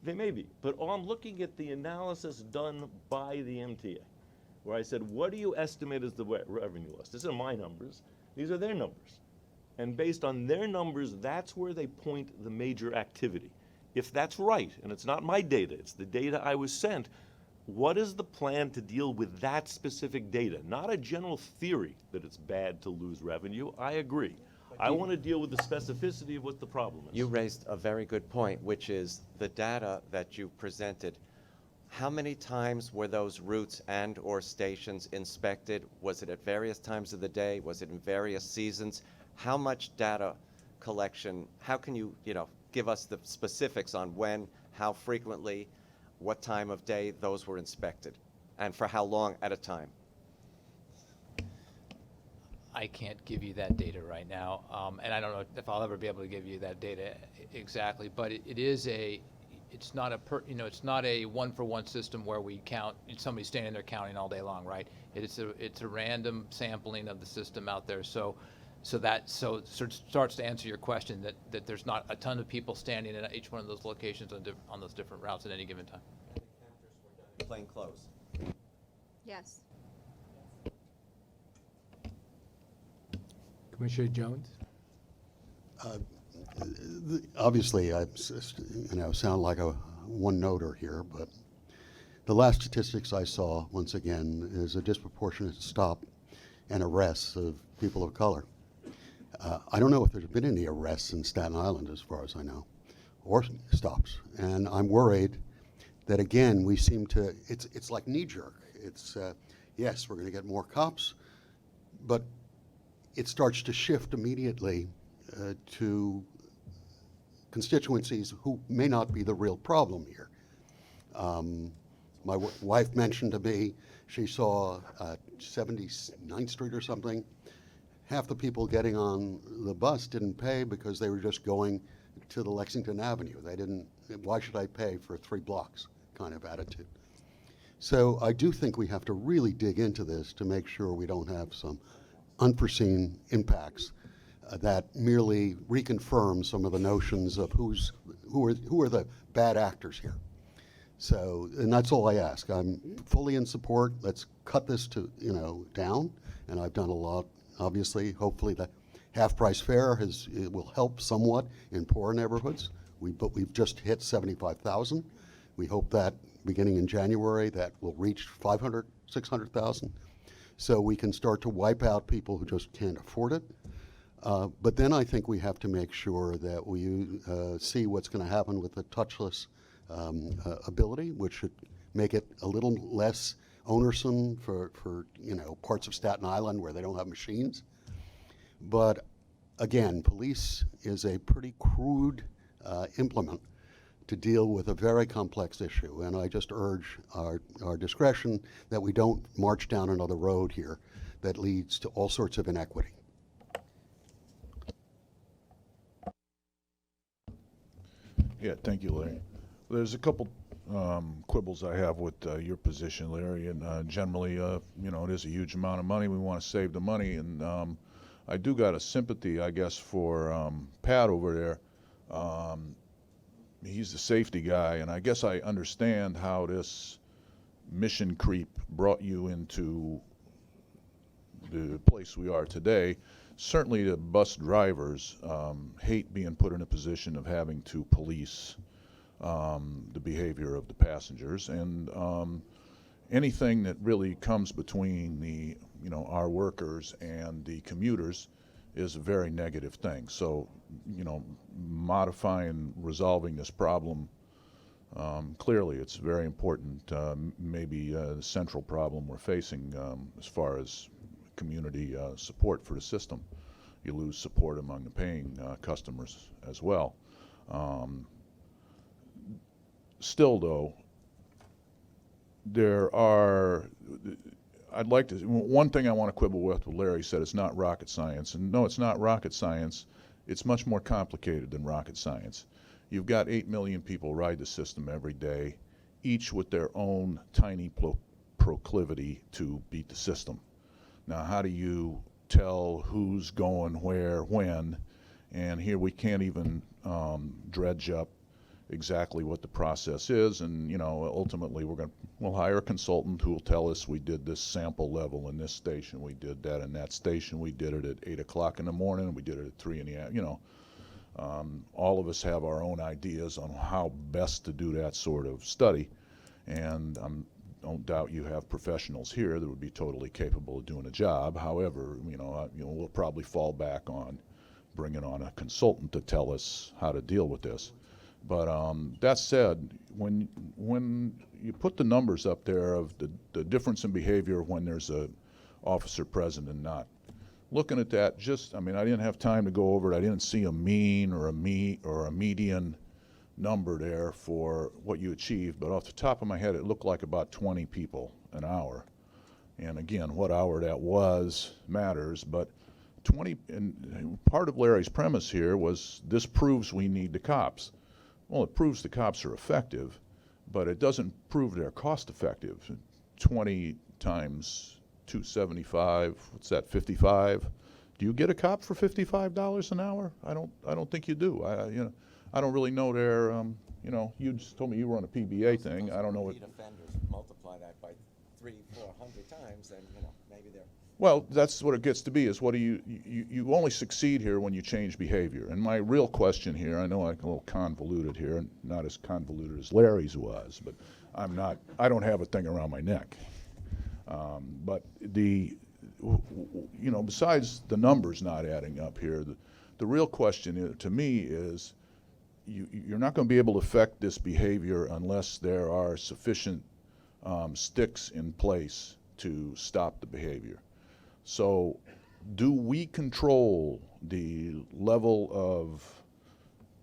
They may be, but I'm looking at the analysis done by the MTA, where I said, what do you estimate as the revenue loss? These are my numbers. These are their numbers. And based on their numbers, that's where they point the major activity. If that's right, and it's not my data, it's the data I was sent, what is the plan to deal with that specific data? Not a general theory that it's bad to lose revenue. I agree. I want to deal with the specificity of what the problem is. You raised a very good point, which is the data that you presented. How many times were those routes and or stations inspected? Was it at various times of the day? Was it in various seasons? How much data collection, how can you, give us the specifics on when, how frequently, what time of day those were inspected, and for how long at a time? I can't give you that data right now, and I don't know if I'll ever be able to give you that data exactly. But it's not a it's not a one-for-one system where we count somebody standing there counting all day long, right? It's a random sampling of the system out there. So it starts to answer your question that there's not a ton of people standing at each one of those locations on those different routes at any given time. And the counters were done in plain clothes. Yes. Commissioner Jones? Obviously, I sound like a one-noter here, but the last statistics I saw, once again, is a disproportionate stop and arrests of people of color. I don't know if there's been any arrests in Staten Island, as far as I know, or stops. And I'm worried that, again, we seem to, it's like knee-jerk. It's, yes, we're going to get more cops, but it starts to shift immediately to constituencies who may not be the real problem here. My wife mentioned to me she saw 79th Street or something. Half the people getting on the bus didn't pay because they were just going to the Lexington Avenue. They didn't, why should I pay for 3 blocks kind of attitude. So I do think we have to really dig into this to make sure we don't have some unforeseen impacts that merely reconfirm some of the notions of who are the bad actors here. So, and that's all I ask. I'm fully in support. Let's cut this to, down. And I've done a lot, obviously. Hopefully the half-price fare it will help somewhat in poorer neighborhoods. But we've just hit 75,000. We hope that beginning in January, that will reach 500, 600,000. So we can start to wipe out people who just can't afford it. But then I think we have to make sure that we see what's going to happen with the touchless ability, which should make it a little less onersome for parts of Staten Island where they don't have machines. But again, police is a pretty crude implement to deal with a very complex issue, and I just urge our discretion that we don't march down another road here that leads to all sorts of inequity. Yeah, thank you, Larry. There's a couple quibbles I have with your position, Larry, and generally, it is a huge amount of money. We want to save the money, and I do got a sympathy, I guess, for Pat over there. He's the safety guy, and I guess I understand how this mission creep brought you into the place we are today. Certainly the bus drivers hate being put in a position of having to police the behavior of the passengers, and anything that really comes between the our workers and the commuters is a very negative thing. So modifying, resolving this problem, clearly it's very important, maybe the central problem we're facing as far as community support for the system. You lose support among the paying customers as well. Still, though, I'd like to, one thing I want to quibble with what Larry said, it's not rocket science. And no, it's not rocket science. It's much more complicated than rocket science. You've got 8 million people ride the system every day, each with their own tiny proclivity to beat the system. Now, how do you tell who's going where, when? And here we can't even dredge up exactly what the process is, and ultimately we'll hire a consultant who will tell us we did this sample level in this station, we did that in that station, we did it at 8 o'clock in the morning, we did it at 3 in the afternoon. All of us have our own ideas on how best to do that sort of study, and I don't doubt you have professionals here that would be totally capable of doing a job. However, we'll probably fall back on bringing on a consultant to tell us how to deal with this. But that said, when you put the numbers up there of the difference in behavior when there's a officer present and not, looking at that, I didn't have time to go over it. I didn't see a mean or a median number there for what you achieved, but off the top of my head, it looked like about 20 people an hour. And again, what hour that was matters, but 20, and part of Larry's premise here was this proves we need the cops. Well, it proves the cops are effective, but it doesn't prove they're cost effective. 20 times 275, what's that, 55? Do you get a cop for $55 an hour? I don't think you do. I don't really know their, you just told me you were on a PBA thing. I don't know what. Offenders, multiply that by 300-400 times, and maybe they're. Well, that's what it gets to be, is what do you only succeed here when you change behavior. And my real question here, I know I'm a little convoluted here, and not as convoluted as Larry's was, but I don't have a thing around my neck. But besides the numbers not adding up here, the real question to me is you're not going to be able to affect this behavior unless there are sufficient sticks in place to stop the behavior. So do we control the level of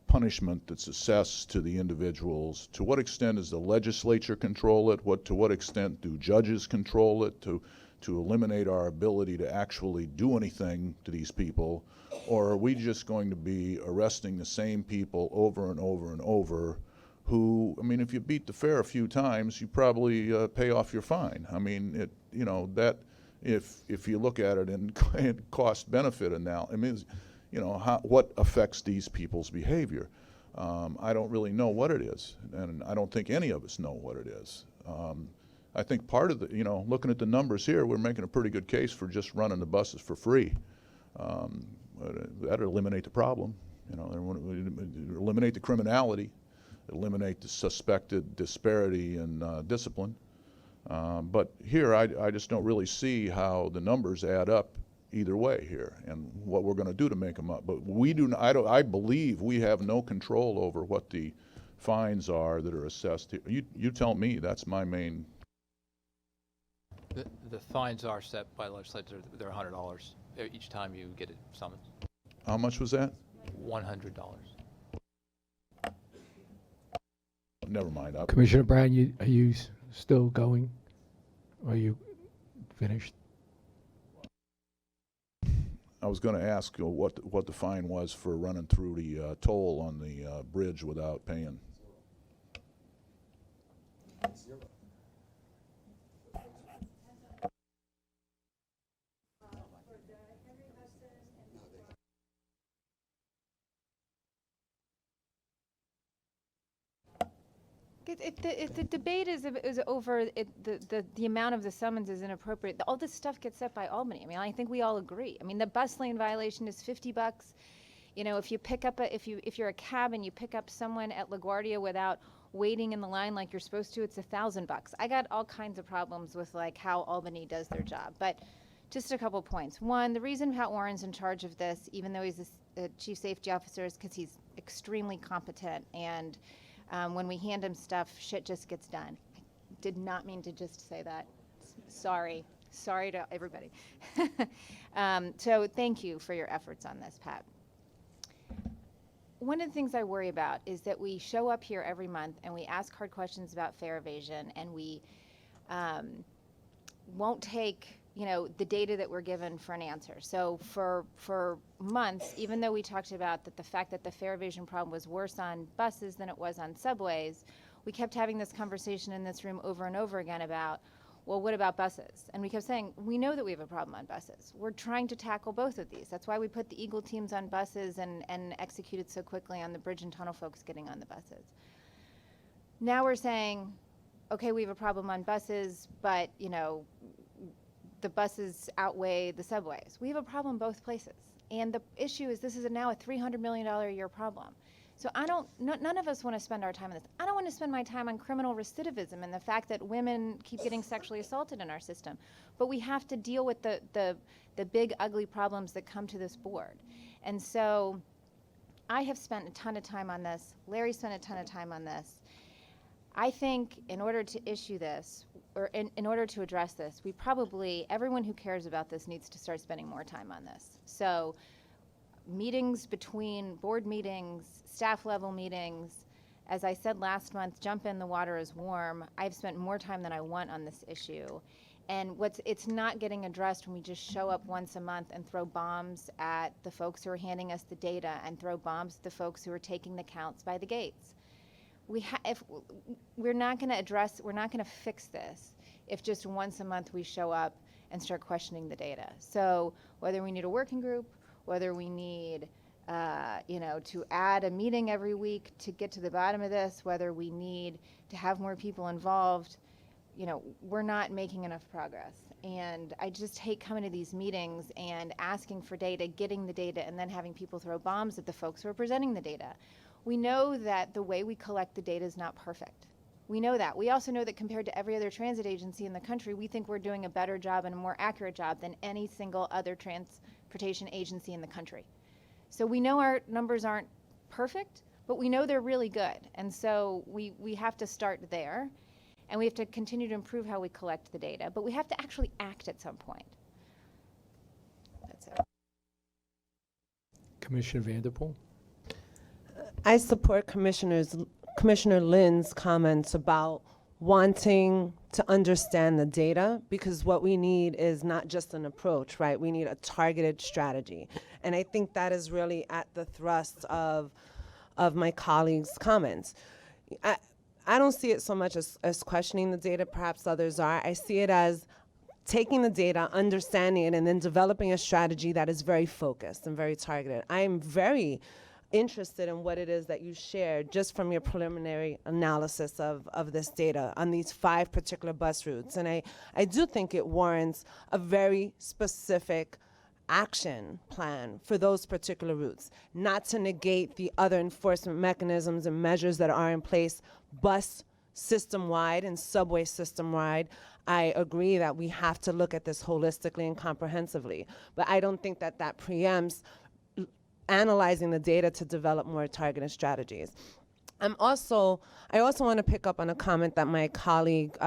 punishment that's assessed to the individuals? To what extent does the legislature control it? To what extent do judges control it to eliminate our ability to actually do anything to these people? Or are we just going to be arresting the same people over and over and over who, if you beat the fare a few times, you probably pay off your fine. If you look at it in cost benefit analysis, what affects these people's behavior? I don't really know what it is, and I don't think any of us know what it is. I think part of the, looking at the numbers here, we're making a pretty good case for just running the buses for free. That'd eliminate the problem, eliminate the criminality, eliminate the suspected disparity in discipline. But here, I just don't really see how the numbers add up either way here, and what we're going to do to make them up. But we do. I believe we have no control over what the fines are that are assessed here. You tell me. That's my main. The fines are set by legislators. They're $100 each time you get a summons. How much was that? $100. Never mind. Commissioner Brown, are you still going? Or are you finished? I was going to ask what the fine was for running through the toll on the bridge without paying. If the debate is over the amount of the summons is inappropriate, all this stuff gets set by Albany. I mean, I think we all agree. I mean, the bus lane violation is $50. If you pick up if you're a cab and you pick up someone at LaGuardia without waiting in the line like you're supposed to, it's $1,000. I got all kinds of problems with like how Albany does their job. But just a couple points. One, the reason Pat Warren's in charge of this, even though he's the chief safety officer, is because he's extremely competent, and when we hand him stuff, shit just gets done. I did not mean to just say that. Sorry to everybody. So thank you for your efforts on this, Pat. One of the things I worry about is that we show up here every month and we ask hard questions about fare evasion, and we won't take the data that we're given for an answer. So for months, even though we talked about that the fact that the fare evasion problem was worse on buses than it was on subways, we kept having this conversation in this room over and over again about, well, what about buses? And we kept saying, we know that we have a problem on buses. We're trying to tackle both of these. That's why we put the Eagle teams on buses and executed so quickly on the bridge and tunnel folks getting on the buses. Now we're saying, okay, we have a problem on buses, but the buses outweigh the subways. We have a problem both places. And the issue is this is now a $300 million a year problem. So none of us want to spend our time on this. I don't want to spend my time on criminal recidivism and the fact that women keep getting sexually assaulted in our system. But we have to deal with the big, ugly problems that come to this board. And so I have spent a ton of time on this. Larry spent a ton of time on this. I think in order to issue this, or in order to address this, everyone who cares about this needs to start spending more time on this. So meetings between board meetings, staff level meetings, as I said last month, jump in, the water is warm. I've spent more time than I want on this issue. And it's not getting addressed when we just show up once a month and throw bombs at the folks who are handing us the data and throw bombs at the folks who are taking the counts by the gates. If we're not going to fix this if just once a month we show up and start questioning the data. So whether we need a working group, whether we need to add a meeting every week to get to the bottom of this, whether we need to have more people involved, we're not making enough progress. And I just hate coming to these meetings and asking for data, getting the data, and then having people throw bombs at the folks who are presenting the data. We know that the way we collect the data is not perfect. We know that. We also know that compared to every other transit agency in the country, we think we're doing a better job and a more accurate job than any single other transportation agency in the country. So we know our numbers aren't perfect, but we know they're really good. And so we have to start there, and we have to continue to improve how we collect the data, but we have to actually act at some point. That's it. Commissioner Vanderpool? I support Commissioner Lynn's comments about wanting to understand the data, because what we need is not just an approach, right? We need a targeted strategy. And I think that is really at the thrust of my colleagues' comments. I don't see it so much as questioning the data, perhaps others are. I see it as taking the data, understanding it, and then developing a strategy that is very focused and very targeted. I am very interested in what it is that you shared just from your preliminary analysis of this data on these 5 particular bus routes. And I do think it warrants a very specific action plan for those particular routes, not to negate the other enforcement mechanisms and measures that are in place bus system-wide and subway system-wide. I agree that we have to look at this holistically and comprehensively, but I don't think that that preempts analyzing the data to develop more targeted strategies. I also want to pick up on a comment that my colleague,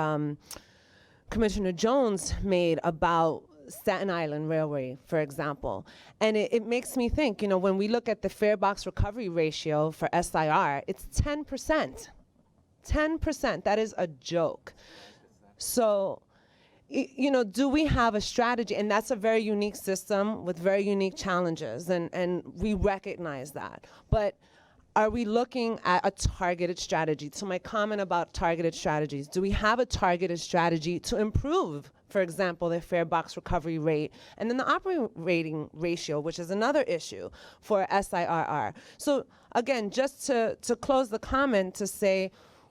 Commissioner Jones, made about Staten Island Railway, for example. And it makes me think, you know, when we look at the fare box recovery ratio for SIR, it's 10%. 10%, that is a joke. So, you know, do we have a strategy? And that's a very unique system with very unique challenges, and we recognize that. But are we looking at a targeted strategy? To my comment about targeted strategies, do we have a targeted strategy to improve, for example, the fare box recovery rate, and then the operating ratio, which is another issue for SIRR? So again, just to close the comment, to say,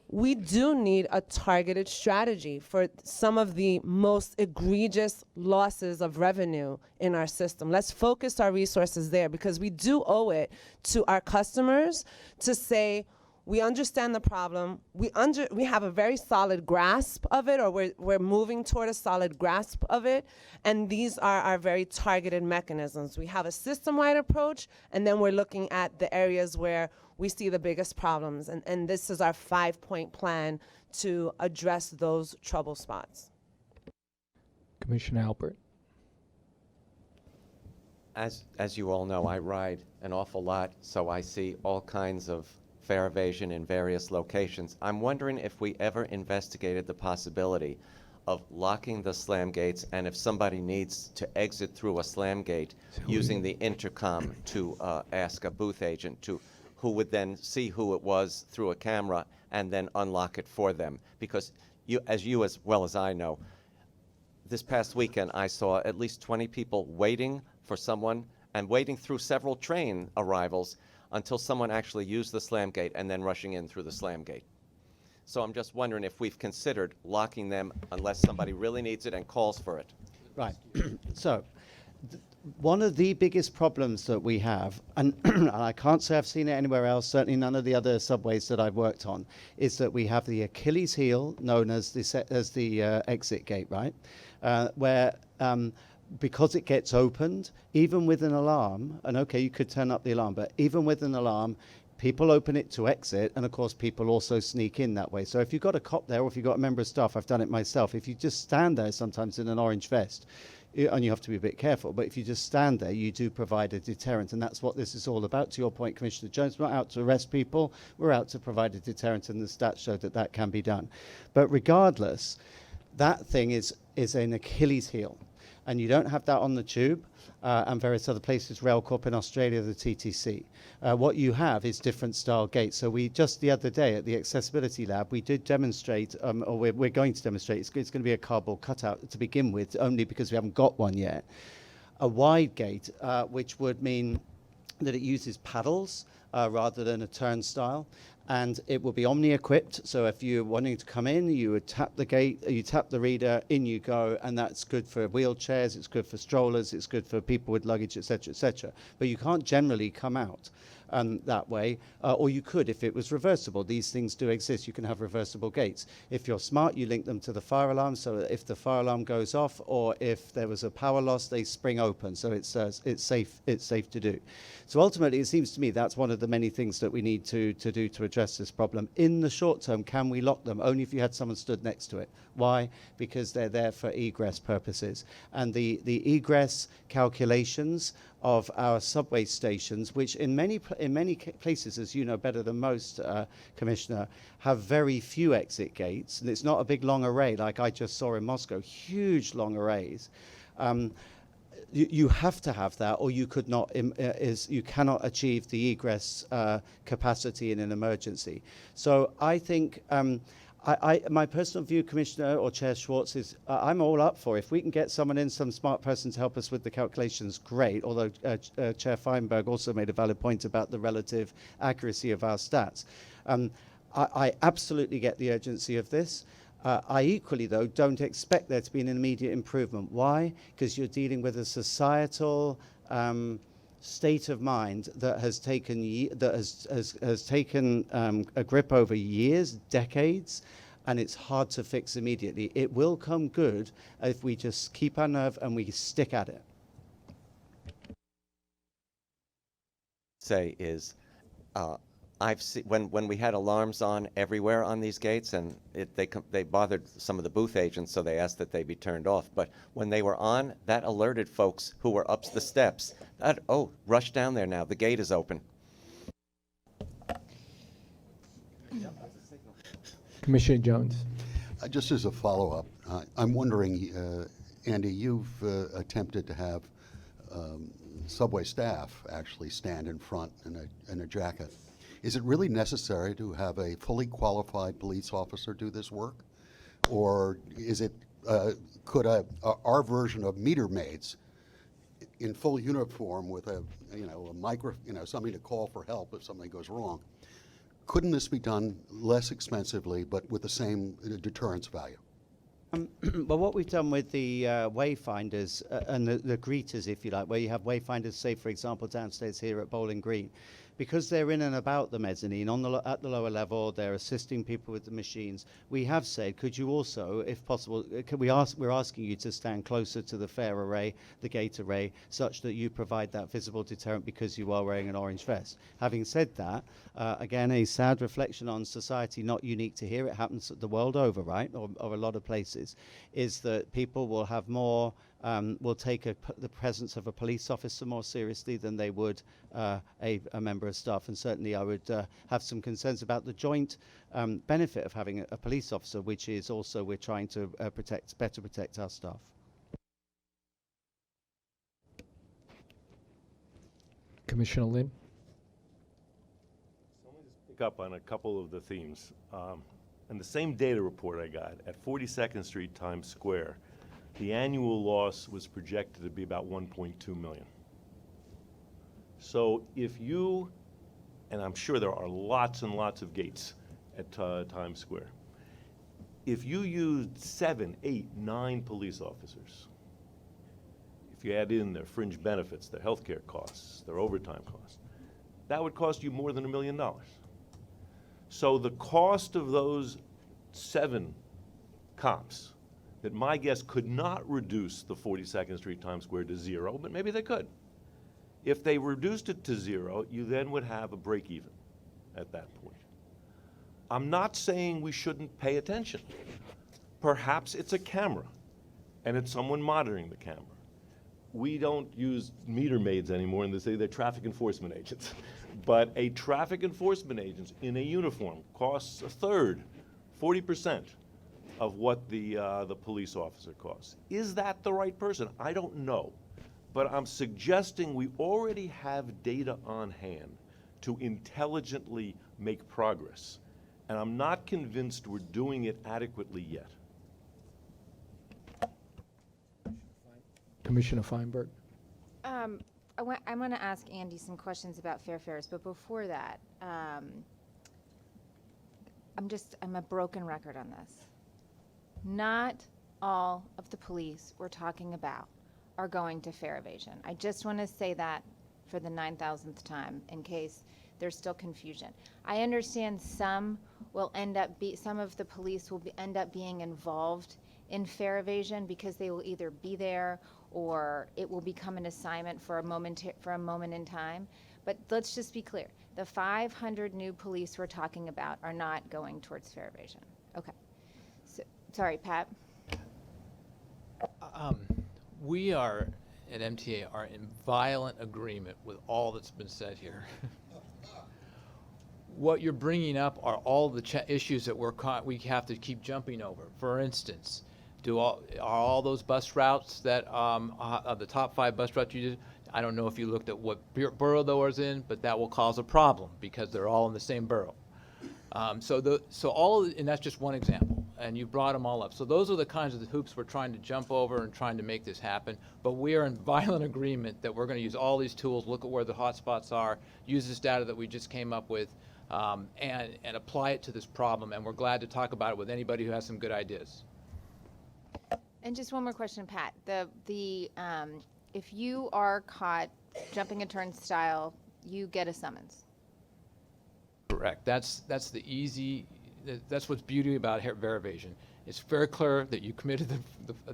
we do need a targeted strategy for some of the most egregious losses of revenue in our system. Let's focus our resources there, because we do owe it to our customers to say, we understand the problem, we have a very solid grasp of it, or we're moving toward a solid grasp of it, and these are our very targeted mechanisms. We have a system-wide approach, and then we're looking at the areas where we see the biggest problems, and this is our 5-point plan to address those trouble spots. Commissioner Albert. As you all know, I ride an awful lot, so I see all kinds of fare evasion in various locations. I'm wondering if we ever investigated the possibility of locking the slam gates, and if somebody needs to exit through a slam gate, using the intercom to ask a booth agent who would then see who it was through a camera and then unlock it for them. Because as well as I know, this past weekend I saw at least 20 people waiting for someone and waiting through several train arrivals until someone actually used the slam gate and then rushing in through the slam gate. So I'm just wondering if we've considered locking them unless somebody really needs it and calls for it. Right. So one of the biggest problems that we have, and I can't say I've seen it anywhere else, certainly none of the other subways that I've worked on, is that we have the Achilles heel known as the exit gate, right? Where because it gets opened, even with an alarm, and okay, you could turn up the alarm, but even with an alarm, people open it to exit, and of course people also sneak in that way. So if you've got a cop there, or if you've got a member of staff, I've done it myself, if you just stand there sometimes in an orange vest, and you have to be a bit careful, but if you just stand there, you do provide a deterrent, and that's what this is all about. To your point, Commissioner Jones, we're not out to arrest people, we're out to provide a deterrent, and the stats show that that can be done. But regardless, that thing is an Achilles heel. And you don't have that on the tube and various other places, RailCorp in Australia, the TTC. What you have is different style gates. So we just the other day at the Accessibility Lab, we did demonstrate, or we're going to demonstrate, it's going to be a cardboard cutout to begin with, only because we haven't got one yet. A wide gate, which would mean that it uses paddles rather than a turnstile. And it will be omni-equipped, so if you're wanting to come in, you would tap the gate, you tap the reader, in you go, and that's good for wheelchairs, it's good for strollers, it's good for people with luggage, etc., etc. But you can't generally come out that way, or you could if it was reversible. These things do exist. You can have reversible gates. If you're smart, you link them to the fire alarm, so that if the fire alarm goes off, or if there was a power loss, they spring open, so it's safe to do. So ultimately, it seems to me that's one of the many things that we need to do to address this problem. In the short term, can we lock them? Only if you had someone stood next to it. Why? Because they're there for egress purposes. And the egress calculations of our subway stations, which in many places, as you know better than most, Commissioner, have very few exit gates, and it's not a big long array like I just saw in Moscow, huge long arrays. You have to have that, or you could not. You cannot achieve the egress capacity in an emergency. So I think My personal view, Commissioner or Chair Schwartz, is I'm all up for if we can get someone in, some smart person to help us with the calculations, great. Although Chair Feinberg also made a valid point about the relative accuracy of our stats. I absolutely get the urgency of this. I equally, though, don't expect there to be an immediate improvement. Why? Because you're dealing with a societal state of mind that has taken has taken a grip over years, decades, and it's hard to fix immediately. It will come good if we just keep our nerve and we stick at it. Say is, I've seen when we had alarms on everywhere on these gates, and they bothered some of the booth agents, so they asked that they be turned off. But when they were on, that alerted folks who were up the steps. Oh, rush down there now. The gate is open. Commissioner Jones. Just as a follow-up, I'm wondering, Andy, you've attempted to have subway staff actually stand in front in a jacket. Is it really necessary to have a fully qualified police officer do this work? Or is it, could our version of meter maids in full uniform with a something to call for help if something goes wrong, couldn't this be done less expensively but with the same deterrence value? Well, what we've done with the wayfinders and the greeters, if you like, where you have wayfinders, say, for example, downstairs here at Bowling Green, because they're in and about the mezzanine at the lower level, they're assisting people with the machines. We have said, could you also, if possible, we're asking you to stand closer to the fare array, the gate array, such that you provide that visible deterrent because you are wearing an orange vest. Having said that, again, a sad reflection on society, not unique to here, it happens the world over, right, or a lot of places, is that people will have more will take the presence of a police officer more seriously than they would a member of staff. And certainly I would have some concerns about the joint benefit of having a police officer, which is also we're trying to better protect our staff. Commissioner Lin. So let me just pick up on a couple of the themes. In the same data report I got, at 42nd Street, Times Square, the annual loss was projected to be about 1.2 million. So if you, and I'm sure there are lots and lots of gates at Times Square, if you used 7, 8, 9 police officers, if you add in their fringe benefits, their healthcare costs, their overtime costs, that would cost you more than $1 million. So the cost of those 7 cops, that my guess could not reduce the 42nd Street Times Square to 0, but maybe they could. If they reduced it to 0, you then would have a break even at that point. I'm not saying we shouldn't pay attention. Perhaps it's a camera, and it's someone monitoring the camera. We don't use meter maids anymore in the city, they're traffic enforcement agents. But a traffic enforcement agent in a uniform costs a third, 40%. Of what the police officer costs. Is that the right person? I don't know. But I'm suggesting we already have data on hand to intelligently make progress. And I'm not convinced we're doing it adequately yet. Commissioner Feinberg. I want to ask Andy some questions about fair fares, but before that, I'm a broken record on this. Not all of the police we're talking about are going to fare evasion. I just want to say that for the 9,000th time in case there's still confusion. I understand some of the police will end up being involved in fare evasion because they will either be there or it will become an assignment for a moment in time. But let's just be clear. The 500 new police we're talking about are not going towards fare evasion. Okay. Sorry, Pat. We are, at MTA, are in violent agreement with all that's been said here. What you're bringing up are all the issues that we have to keep jumping over. For instance, are all those bus routes that, the top 5 bus routes you did, I don't know if you looked at what borough those in, but that will cause a problem because they're all in the same borough. And that's just one example, and you brought them all up. So those are the kinds of hoops we're trying to jump over and trying to make this happen. But we are in violent agreement that we're going to use all these tools, look at where the hotspots are, use this data that we just came up with, and apply it to this problem. And we're glad to talk about it with anybody who has some good ideas. And just one more question, Pat. If you are caught jumping a turnstile, you get a summons. Correct. That's what's beauty about fare evasion. It's very clear that you committed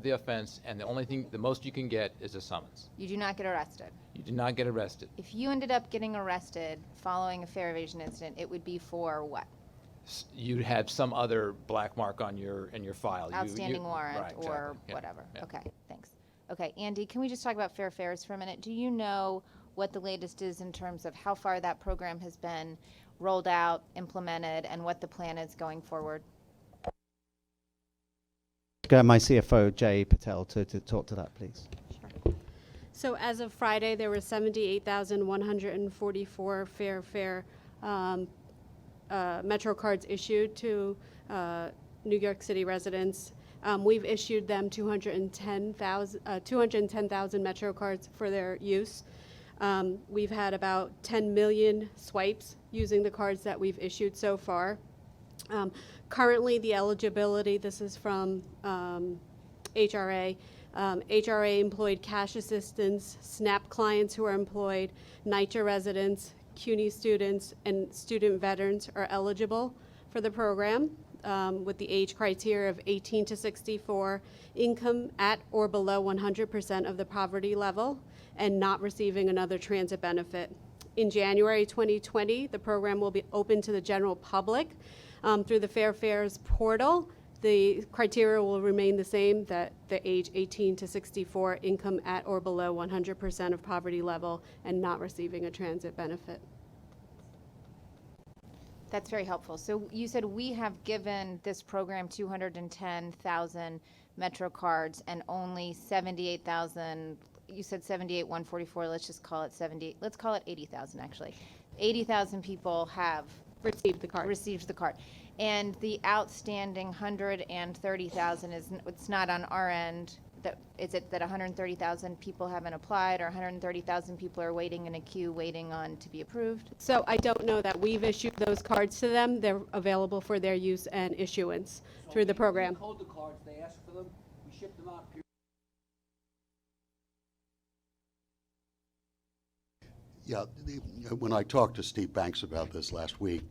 the offense, and the most you can get is a summons. You do not get arrested. You do not get arrested. If you ended up getting arrested following a fare evasion incident, it would be for what? You'd have some other black mark on in your file. Outstanding warrant right, exactly. or Yeah, whatever. yeah. Okay, thanks. Okay, Andy, can we just talk about fair fares for a minute? Do you know what the latest is in terms of how far that program has been rolled out, implemented, and what the plan is going forward? Get my CFO, Jay Patel, to talk to that, please. So as of Friday, there were 78,144 fare Metro cards issued to New York City residents. We've issued them 210,000 Metro cards for their use. We've had about 10 million swipes using the cards that we've issued so far. Currently, the eligibility, this is from HRA, HRA employed cash assistants, SNAP clients who are employed, NYCHA residents, CUNY students, and student veterans are eligible for the program with the age criteria of 18 to 64, income at or below 100% of the poverty level, and not receiving another transit benefit. In January 2020, the program will be open to the general public through the Fair Fares portal. The criteria will remain the same, that the age 18 to 64, income at or below 100% of poverty level, and not receiving a transit benefit. That's very helpful. So you said we have given this program 210,000 Metro cards and only 78,000, you said 78,144, let's just call it 70, let's call it 80,000 actually. 80,000 people have received the card. And the outstanding 130,000 it's not on our end. Is it that 130,000 people haven't applied, or 130,000 people are waiting in a queue waiting on to be approved? So I don't know that we've issued those cards to them. They're available for their use and issuance through the program. We hold the cards, they ask for them, we ship them out. Yeah, when I talked to Steve Banks about this last week,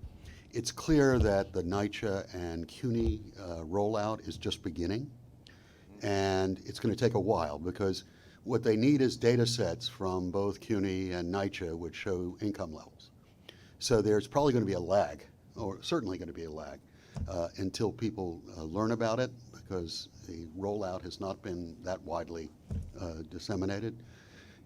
it's clear that the NYCHA and CUNY rollout is just beginning. And it's going to take a while, because what they need is data sets from both CUNY and NYCHA which show income levels. So there's probably going to be a lag, or certainly going to be a lag, until people learn about it, because the rollout has not been that widely disseminated.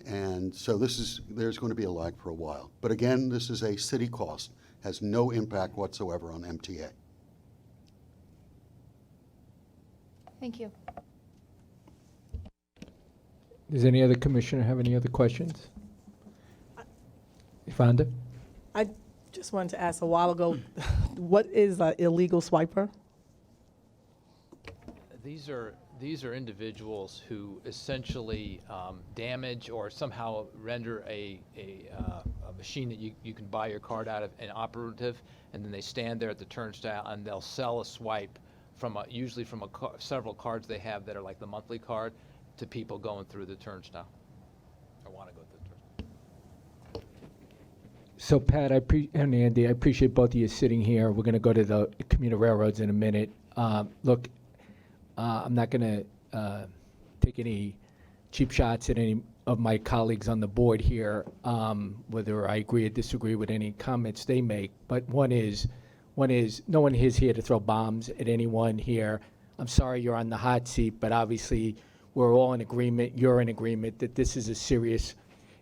And so there's going to be a lag for a while. But again, this is a city cost, has no impact whatsoever on MTA. Thank you. Does any other commissioner have any other questions? Fonda? I just wanted to ask a while ago, what is an illegal swiper? These are individuals who essentially damage or somehow render a machine that you can buy your card out of inoperative, and then they stand there at the turnstile and they'll sell a swipe from usually from several cards they have that are like the monthly card, to people going through the turnstile or want to go through the turnstile. So Pat, and Andy, I appreciate both of you sitting here. We're going to go to the commuter railroads in a minute. Look, I'm not going to take any cheap shots at any of my colleagues on the board here, whether I agree or disagree with any comments they make. But one is, no one is here to throw bombs at anyone here. I'm sorry you're on the hot seat, but obviously we're all in agreement, you're in agreement, that this is a serious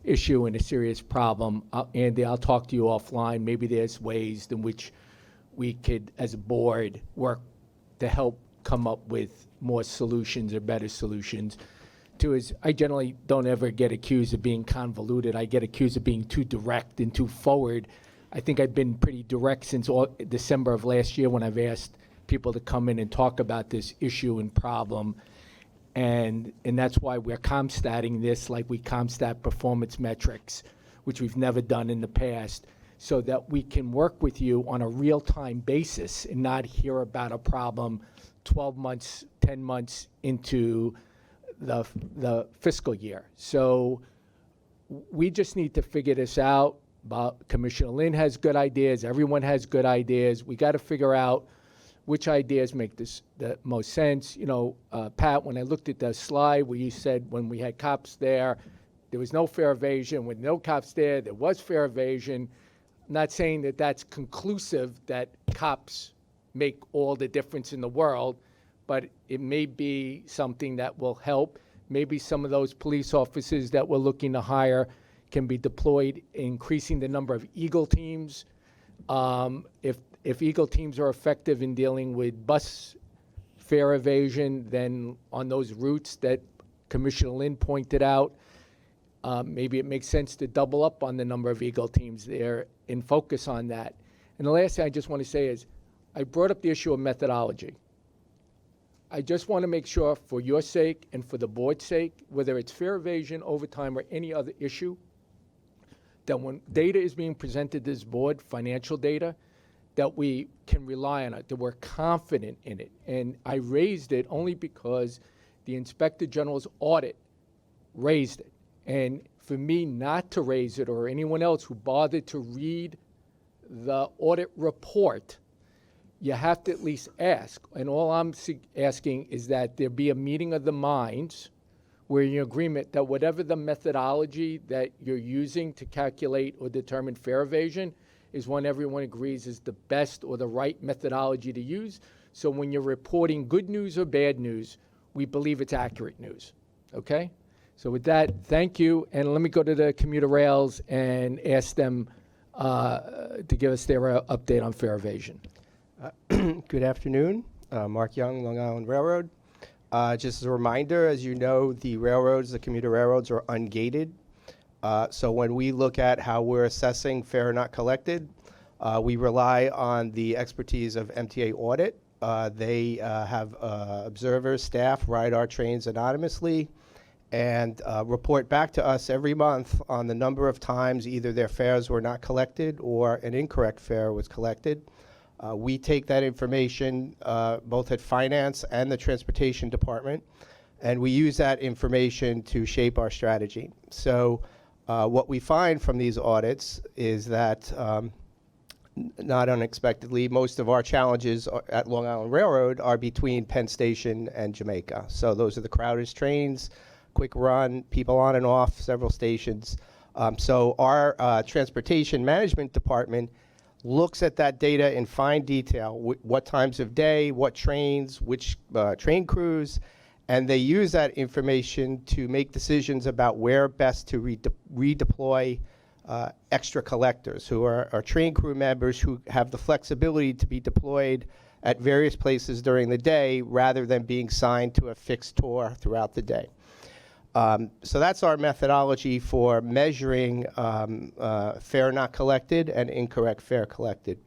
issue and a serious problem. Andy, I'll talk to you offline. Maybe there's ways in which we could, as a board, work to help come up with more solutions or better solutions. Two is, I generally don't ever get accused of being convoluted. I get accused of being too direct and too forward. I think I've been pretty direct since December of last year when I've asked people to come in and talk about this issue and problem. And that's why we're ComStatting this like we ComStat performance metrics, which we've never done in the past, so that we can work with you on a real-time basis and not hear about a problem 12 months, 10 months into the fiscal year. So we just need to figure this out. Commissioner Lynn has good ideas. Everyone has good ideas. We got to figure out which ideas make the most sense. You know, Pat, when I looked at the slide where you said when we had cops there was no fare evasion. With no cops there was fare evasion. I'm not saying that that's conclusive that cops make all the difference in the world, but it may be something that will help. Maybe some of those police officers that we're looking to hire can be deployed, increasing the number of Eagle teams. If Eagle teams are effective in dealing with bus fare evasion, then on those routes that Commissioner Lynn pointed out, maybe it makes sense to double up on the number of Eagle teams there and focus on that. And the last thing I just want to say is, I brought up the issue of methodology. I just want to make sure, for your sake and for the board's sake, whether it's fare evasion, overtime, or any other issue, that when data is being presented to this board, financial data, that we can rely on it, that we're confident in it. And I raised it only because the Inspector General's audit raised it. And for me not to raise it, or anyone else who bothered to read the audit report, you have to at least ask. And all I'm asking is that there be a meeting of the minds where you're in agreement that whatever the methodology that you're using to calculate or determine fare evasion is one everyone agrees is the best or the right methodology to use. So when you're reporting good news or bad news, we believe it's accurate news. Okay? So with that, thank you. And let me go to the commuter rails and ask them to give us their update on fare evasion. Good afternoon. Mark Young, Long Island Railroad. Just as a reminder, as you know, the railroads, the commuter railroads, are ungated. So when we look at how we're assessing fare not collected, we rely on the expertise of MTA Audit. They have observers, staff, ride our trains anonymously, and report back to us every month on the number of times either their fares were not collected or an incorrect fare was collected. We take that information both at Finance and the Transportation Department, and we use that information to shape our strategy. So what we find from these audits is that, not unexpectedly, most of our challenges at Long Island Railroad are between Penn Station and Jamaica. So those are the crowdest trains, quick run, people on and off several stations. So our Transportation Management Department looks at that data in fine detail, what times of day, what trains, which train crews, and they use that information to make decisions about where best to redeploy extra collectors, who are train crew members who have the flexibility to be deployed at various places during the day rather than being signed to a fixed tour throughout the day. So that's our methodology for measuring fare not collected and incorrect fare collected.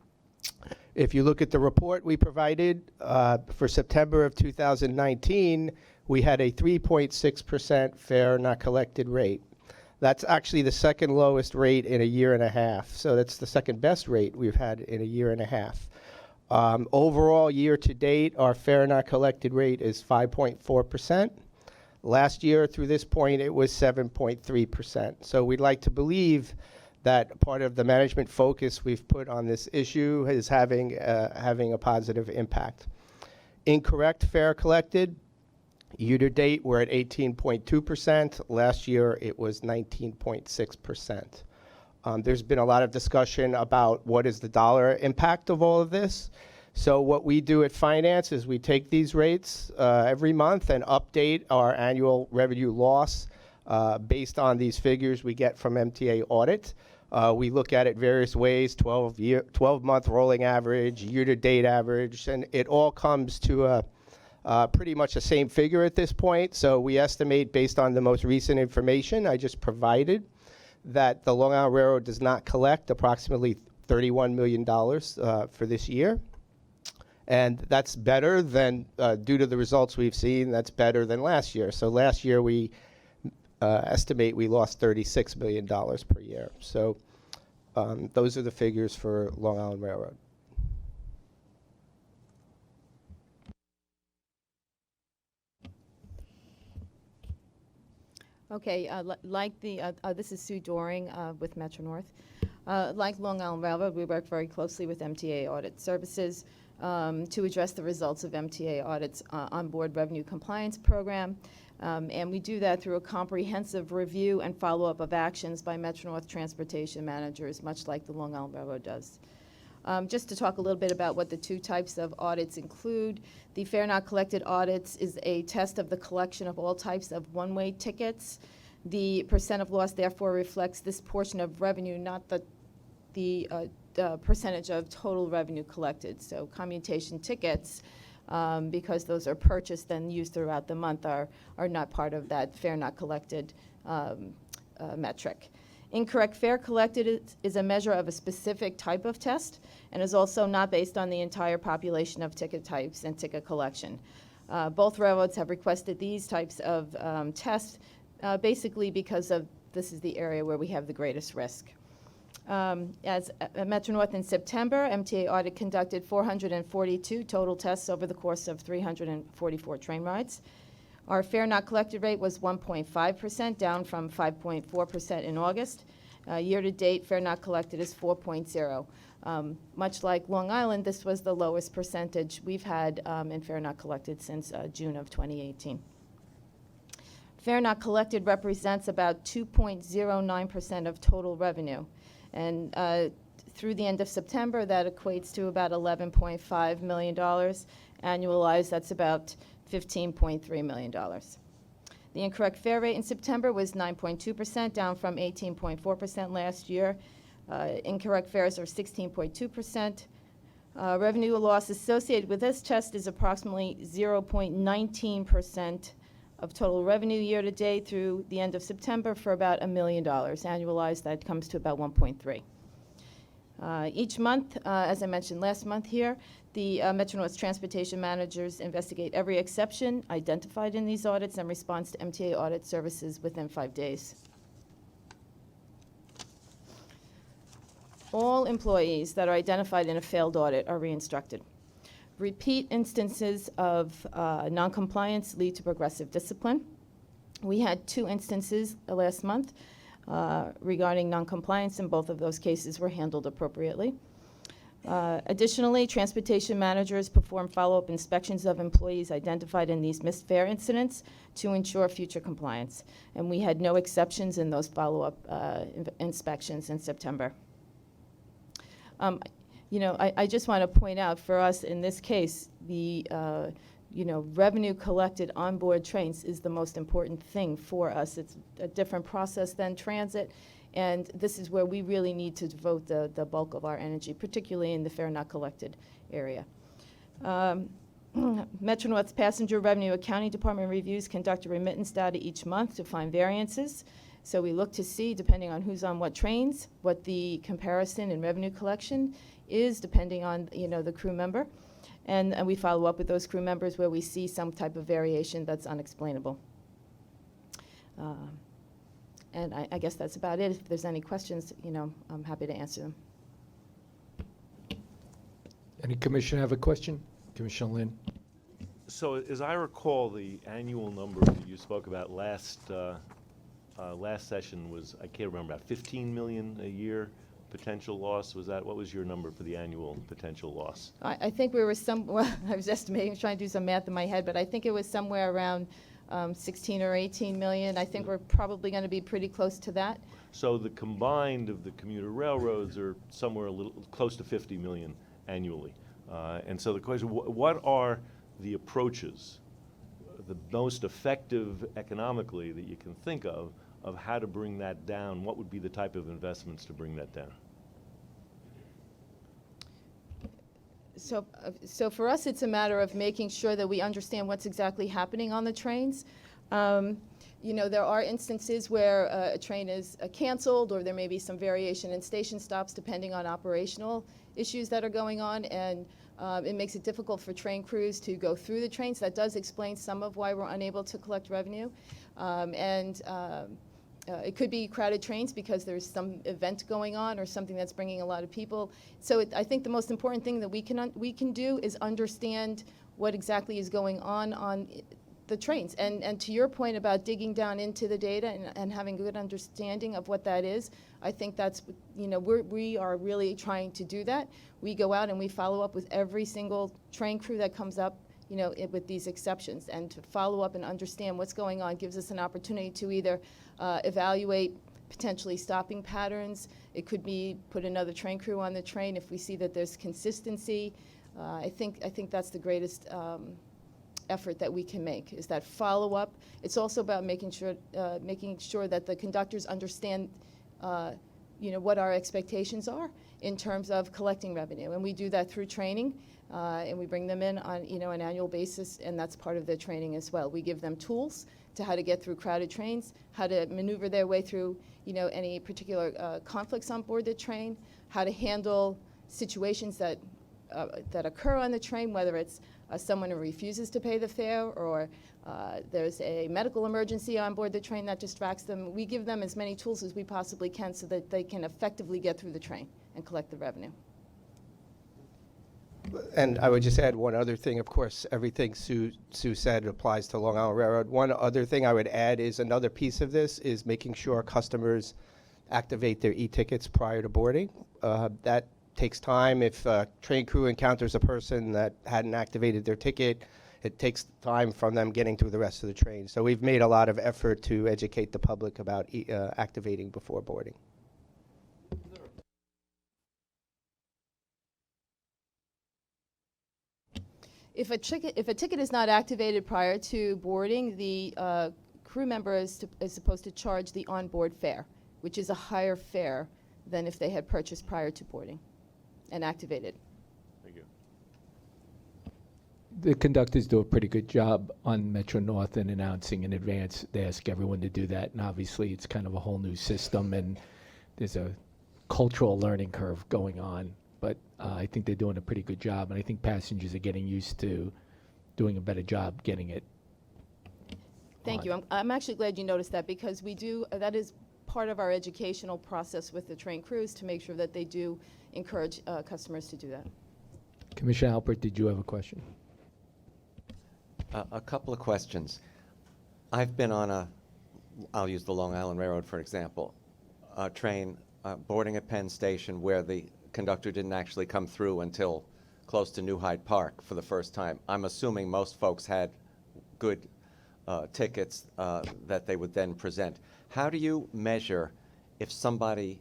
If you look at the report we provided for September of 2019, we had a 3.6% fare not collected rate. That's actually the second lowest rate in a year and a half. So that's the second best rate we've had in a year and a half. Overall, year to date, our fare not collected rate is 5.4%. Last year, through this point, it was 7.3%. So we'd like to believe that part of the management focus we've put on this issue is having a positive impact. Incorrect fare collected, year to date, we're at 18.2%. Last year, it was 19.6%. There's been a lot of discussion about what is the dollar impact of all of this. So what we do at Finance is we take these rates every month and update our annual revenue loss based on these figures we get from MTA Audit. We look at it various ways, 12-month rolling average, year-to-date average, and it all comes to pretty much the same figure at this point. So we estimate, based on the most recent information I just provided, that the Long Island Railroad does not collect approximately $31 million for this year. And that's better than, due to the results we've seen, that's better than last year. So last year we estimate we lost $36 million per year. So those are the figures for Long Island Railroad. Okay, this is Sue Doring with Metro North. Like Long Island Railroad, we work very closely with MTA Audit Services to address the results of MTA Audit's onboard revenue compliance program. And we do that through a comprehensive review and follow-up of actions by Metro North transportation managers, much like the Long Island Railroad does. Just to talk a little bit about what the two types of audits include, the Fare Not Collected audits is a test of the collection of all types of one-way tickets. The percent of loss therefore reflects this portion of revenue, not the percentage of total revenue collected. So commutation tickets, because those are purchased and used throughout the month, are not part of that Fare Not Collected metric. Incorrect fare collected is a measure of a specific type of test and is also not based on the entire population of ticket types and ticket collection. Both railroads have requested these types of tests basically because this is the area where we have the greatest risk. As Metro North in September, MTA Audit conducted 442 total tests over the course of 344 train rides. Our Fare Not Collected rate was 1.5%, down from 5.4% in August. Year-to-date, Fare Not Collected is 4.0. Much like Long Island, this was the lowest percentage we've had in Fare Not Collected since June of 2018. Fare Not Collected represents about 2.09% of total revenue. And through the end of September, that equates to about $11.5 million. Annualized, that's about $15.3 million. The incorrect fare rate in September was 9.2%, down from 18.4% last year. Incorrect fares are 16.2%. Revenue loss associated with this test is approximately 0.19% of total revenue year to date through the end of September for about $1 million. Annualized, that comes to about 1.3. Each month, as I mentioned last month here, the Metro North transportation managers investigate every exception identified in these audits and responds to MTA Audit Services within 5 days. All employees that are identified in a failed audit are re-instructed. Repeat instances of noncompliance lead to progressive discipline. We had 2 instances last month regarding noncompliance, and both of those cases were handled appropriately. Additionally, transportation managers perform follow-up inspections of employees identified in these missed fare incidents to ensure future compliance. And we had no exceptions in those follow-up inspections in September. I just want to point out for us in this case, the revenue collected on board trains is the most important thing for us. It's a different process than transit. And this is where we really need to devote the bulk of our energy, particularly in the Fare Not Collected area. Metro North's Passenger Revenue Accounting Department reviews conduct a remittance data each month to find variances. So we look to see, depending on who's on what trains, what the comparison in revenue collection is, depending on the crew member. And we follow up with those crew members where we see some type of variation that's unexplainable. And I guess that's about it. If there's any questions, I'm happy to answer them. Any commissioner have a question? Commissioner Lynn? So as I recall, the annual number that you spoke about last session was, I can't remember, about 15 million a year potential loss. What was your number for the annual potential loss? I think we were I was estimating, trying to do some math in my head, but I think it was somewhere around 16 or 18 million. I think we're probably going to be pretty close to that. So the combined of the commuter railroads are somewhere a little close to 50 million annually. And so the question, what are the approaches, the most effective economically that you can think of how to bring that down? What would be the type of investments to bring that down? So for us, it's a matter of making sure that we understand what's exactly happening on the trains. There are instances where a train is canceled, or there may be some variation in station stops depending on operational issues that are going on, and it makes it difficult for train crews to go through the trains. That does explain some of why we're unable to collect revenue. It could be crowded trains because there's some event going on or something that's bringing a lot of people. So I think the most important thing that we can do is understand what exactly is going on the trains. And to your point about digging down into the data and having a good understanding of what that is, I think that's, we are really trying to do that. We go out and we follow up with every single train crew that comes up, with these exceptions. And to follow up and understand what's going on gives us an opportunity to either evaluate potentially stopping patterns. It could be put another train crew on the train if we see that there's consistency. I think that's the greatest effort that we can make, is that follow-up. It's also about making sure that the conductors understand what our expectations are in terms of collecting revenue. And we do that through training, and we bring them in on an annual basis, and that's part of their training as well. We give them tools to how to get through crowded trains, how to maneuver their way through any particular conflicts on board the train, how to handle situations that occur on the train, whether it's someone who refuses to pay the fare, or there's a medical emergency on board the train that distracts them. We give them as many tools as we possibly can so that they can effectively get through the train and collect the revenue. And I would just add one other thing. Of course, everything Sue said applies to Long Island Railroad. One other thing I would add is another piece of this is making sure customers activate their e-tickets prior to boarding. That takes time. If a train crew encounters a person that hadn't activated their ticket, it takes time from them getting through the rest of the train. So we've made a lot of effort to educate the public about activating before boarding. If a ticket is not activated prior to boarding, the crew member is supposed to charge the onboard fare, which is a higher fare than if they had purchased prior to boarding and activated. Thank you. The conductors do a pretty good job on Metro North in announcing in advance. They ask everyone to do that, and obviously it's kind of a whole new system, and there's a cultural learning curve going on. But I think they're doing a pretty good job, and I think passengers are getting used to doing a better job getting it. Thank you. I'm actually glad you noticed that, because that is part of our educational process with the train crews, to make sure that they do encourage customers to do that. Commissioner Alpert, did you have a question? A couple of questions. I've been on I'll use the Long Island Railroad for example, a train boarding at Penn Station where the conductor didn't actually come through until close to New Hyde Park for the first time. I'm assuming most folks had good tickets that they would then present. How do you measure if somebody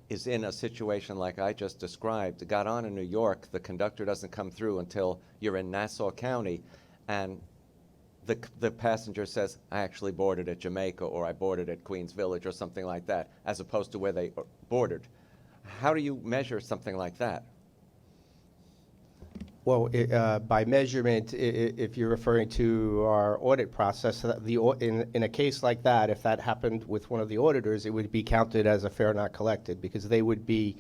is in a situation like I just described, got on in New York, the conductor doesn't come through until you're in Nassau County, and the passenger says, I actually boarded at Jamaica, or I boarded at Queens Village, or something like that, as opposed to where they boarded? How do you measure something like that? Well, by measurement, if you're referring to our audit process, in a case like that, if that happened with one of the auditors, it would be counted as a fare not collected, because they would be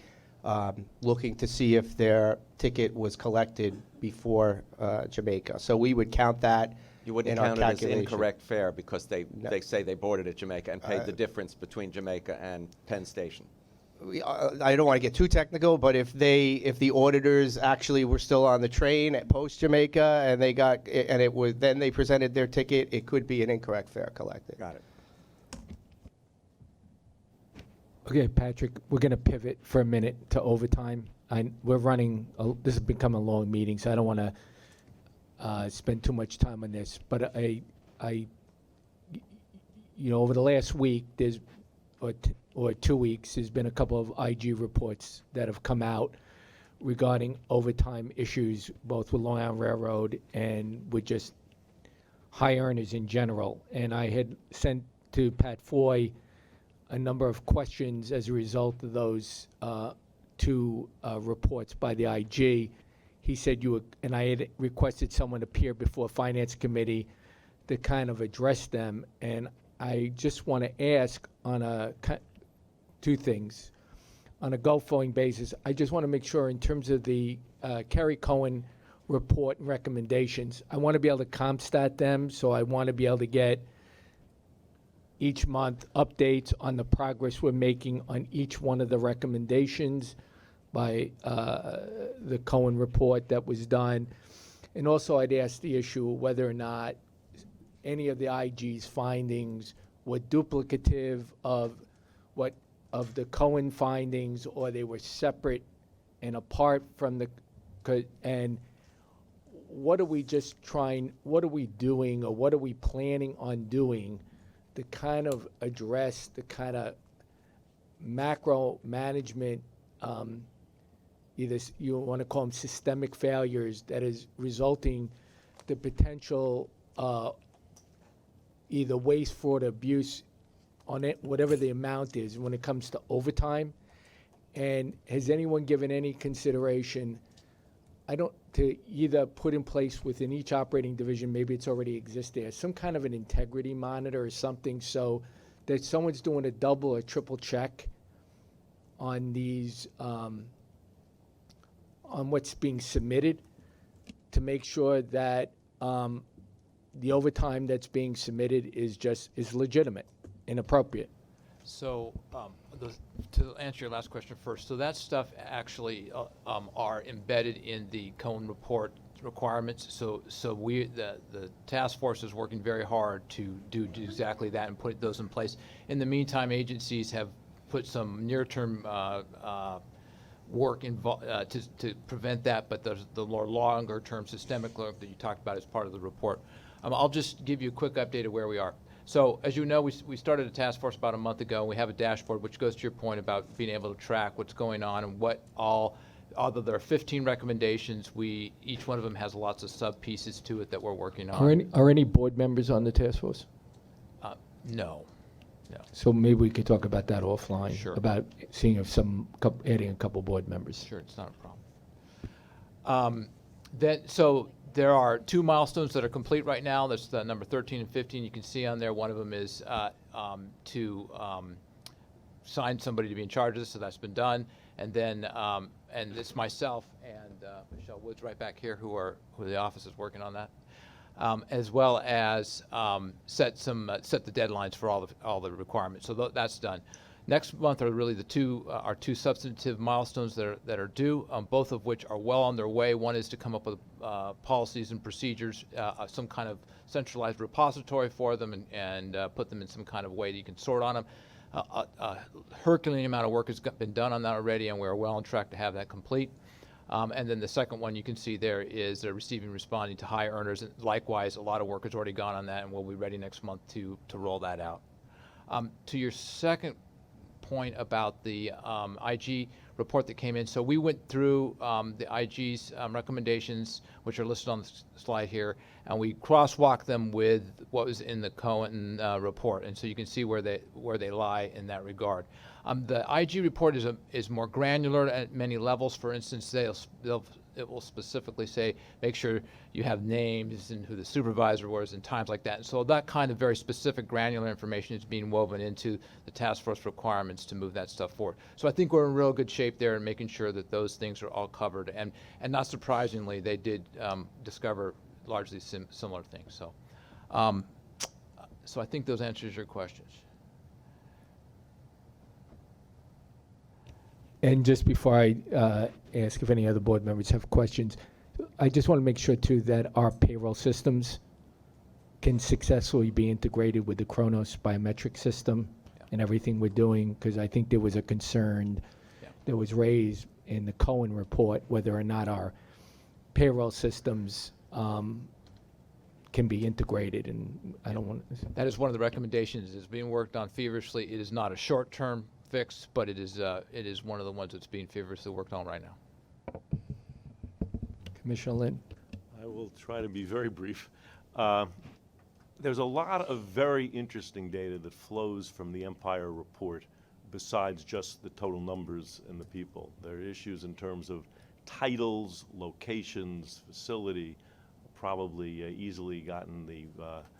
looking to see if their ticket was collected before Jamaica. So we would count that. You wouldn't in our count it as calculation. incorrect fare because they say they boarded at Jamaica and paid the difference between Jamaica and Penn Station. I don't want to get too technical, but if the auditors actually were still on the train at post Jamaica and then they presented their ticket, it could be an incorrect fare collected. Got it. Okay, Patrick, we're going to pivot for a minute to overtime. We're running, this has become a long meeting, so I don't want to spend too much time on this. But over the last week, or 2 weeks, there's been a couple of IG reports that have come out regarding overtime issues, both with Long Island Railroad and with just high earners in general. And I had sent to Pat Foy a number of questions as a result of those two reports by the IG. He said and I had requested someone appear before Finance Committee to kind of address them. And I just want to ask on two things. On a go-forward basis, I just want to make sure in terms of the Kerry Cohen report and recommendations, I want to be able to CompStat them, so I want to be able to get each month updates on the progress we're making on each one of the recommendations by the Cohen report that was done. And also I'd ask the issue whether or not any of the IG's findings were duplicative of the Cohen findings, or they were separate and apart from and what are we doing, or what are we planning on doing to kind of address the kind of macro management, either you want to call them systemic failures, that is resulting the potential either waste, fraud, abuse on it, whatever the amount is when it comes to overtime. And has anyone given any consideration, to either put in place within each operating division, maybe it's already exists there, some kind of an integrity monitor or something, so that someone's doing a double or triple check on these, on what's being submitted, to make sure that the overtime that's being submitted is legitimate and appropriate. So, to answer your last question first, so that stuff actually are embedded in the Cohen report requirements. So the task force is working very hard to do exactly that and put those in place. In the meantime, agencies have put some near-term work to prevent that, but the more longer-term systemic work that you talked about is part of the report. I'll just give you a quick update of where we are. So, as you know, we started a task force about a month ago, and we have a dashboard which goes to your point about being able to track what's going on and what although there are 15 recommendations, each one of them has lots of sub-pieces to it that we're working on. Are any board members on the task force? No. So maybe we could talk about that offline. Sure. About seeing if adding a couple board members. Sure, it's not a problem. So there are 2 milestones that are complete right now. That's the number 13 and 15. You can see on there, one of them is to sign somebody to be in charge of this, so that's been done. And then, and it's myself and Michelle Woods right back here, who the office is working on that, as well as set the deadlines for all the requirements. So that's done. Next month are really two substantive milestones that are due, both of which are well on their way. One is to come up with policies and procedures, some kind of centralized repository for them, and put them in some kind of way that you can sort on them. A Herculean amount of work has been done on that already, and we're well on track to have that complete. And then the second one you can see there is receiving and responding to high earners. And likewise, a lot of work has already gone on that, and we'll be ready next month to roll that out. To your second point about the IG report that came in. So we went through the IG's recommendations, which are listed on the slide here, and we crosswalked them with what was in the Cohen report, and so you can see where they lie in that regard. The IG report is more granular at many levels. For instance, it will specifically say, make sure you have names and who the supervisor was and times like that. And so that kind of very specific granular information is being woven into the task force requirements to move that stuff forward. So I think we're in real good shape there in making sure that those things are all covered. And not surprisingly, they did discover largely similar things. So, so I think those answers your questions. And just before I ask if any other board members have questions, I just want to make sure too that our payroll systems can successfully be integrated with the Kronos biometric system and everything we're doing, because I think there was a concern that was raised in the Cohen report whether or not our payroll systems can be integrated, and I don't want to. That is one of the recommendations. It's being worked on feverishly. It is not a short-term fix, but it is one of the ones that's being feverishly worked on right now. Commissioner Lynn? I will try to be very brief. There's a lot of very interesting data that flows from the Empire report besides just the total numbers and the people. There are issues in terms of titles, locations, facility, probably easily gotten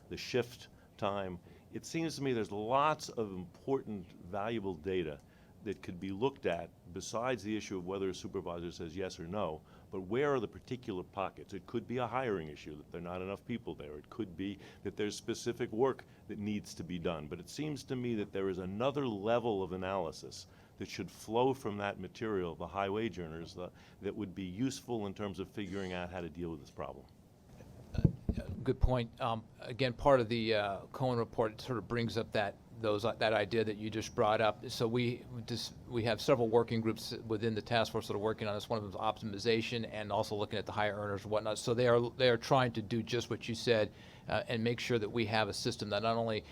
the the shift time. It seems to me there's lots of important, valuable data that could be looked at besides the issue of whether a supervisor says yes or no, but where are the particular pockets? It could be a hiring issue, that there are not enough people there. It could be that there's specific work that needs to be done. But it seems to me that there is another level of analysis that should flow from that material, the high wage earners, that would be useful in terms of figuring out how to deal with this problem. Good point. Again, part of the Cohen report sort of brings up that idea that you just brought up. So we have several working groups within the task force that are working on this. One of them is optimization and also looking at the high earners and whatnot. So they are trying to do just what you said and make sure that we have a system that not only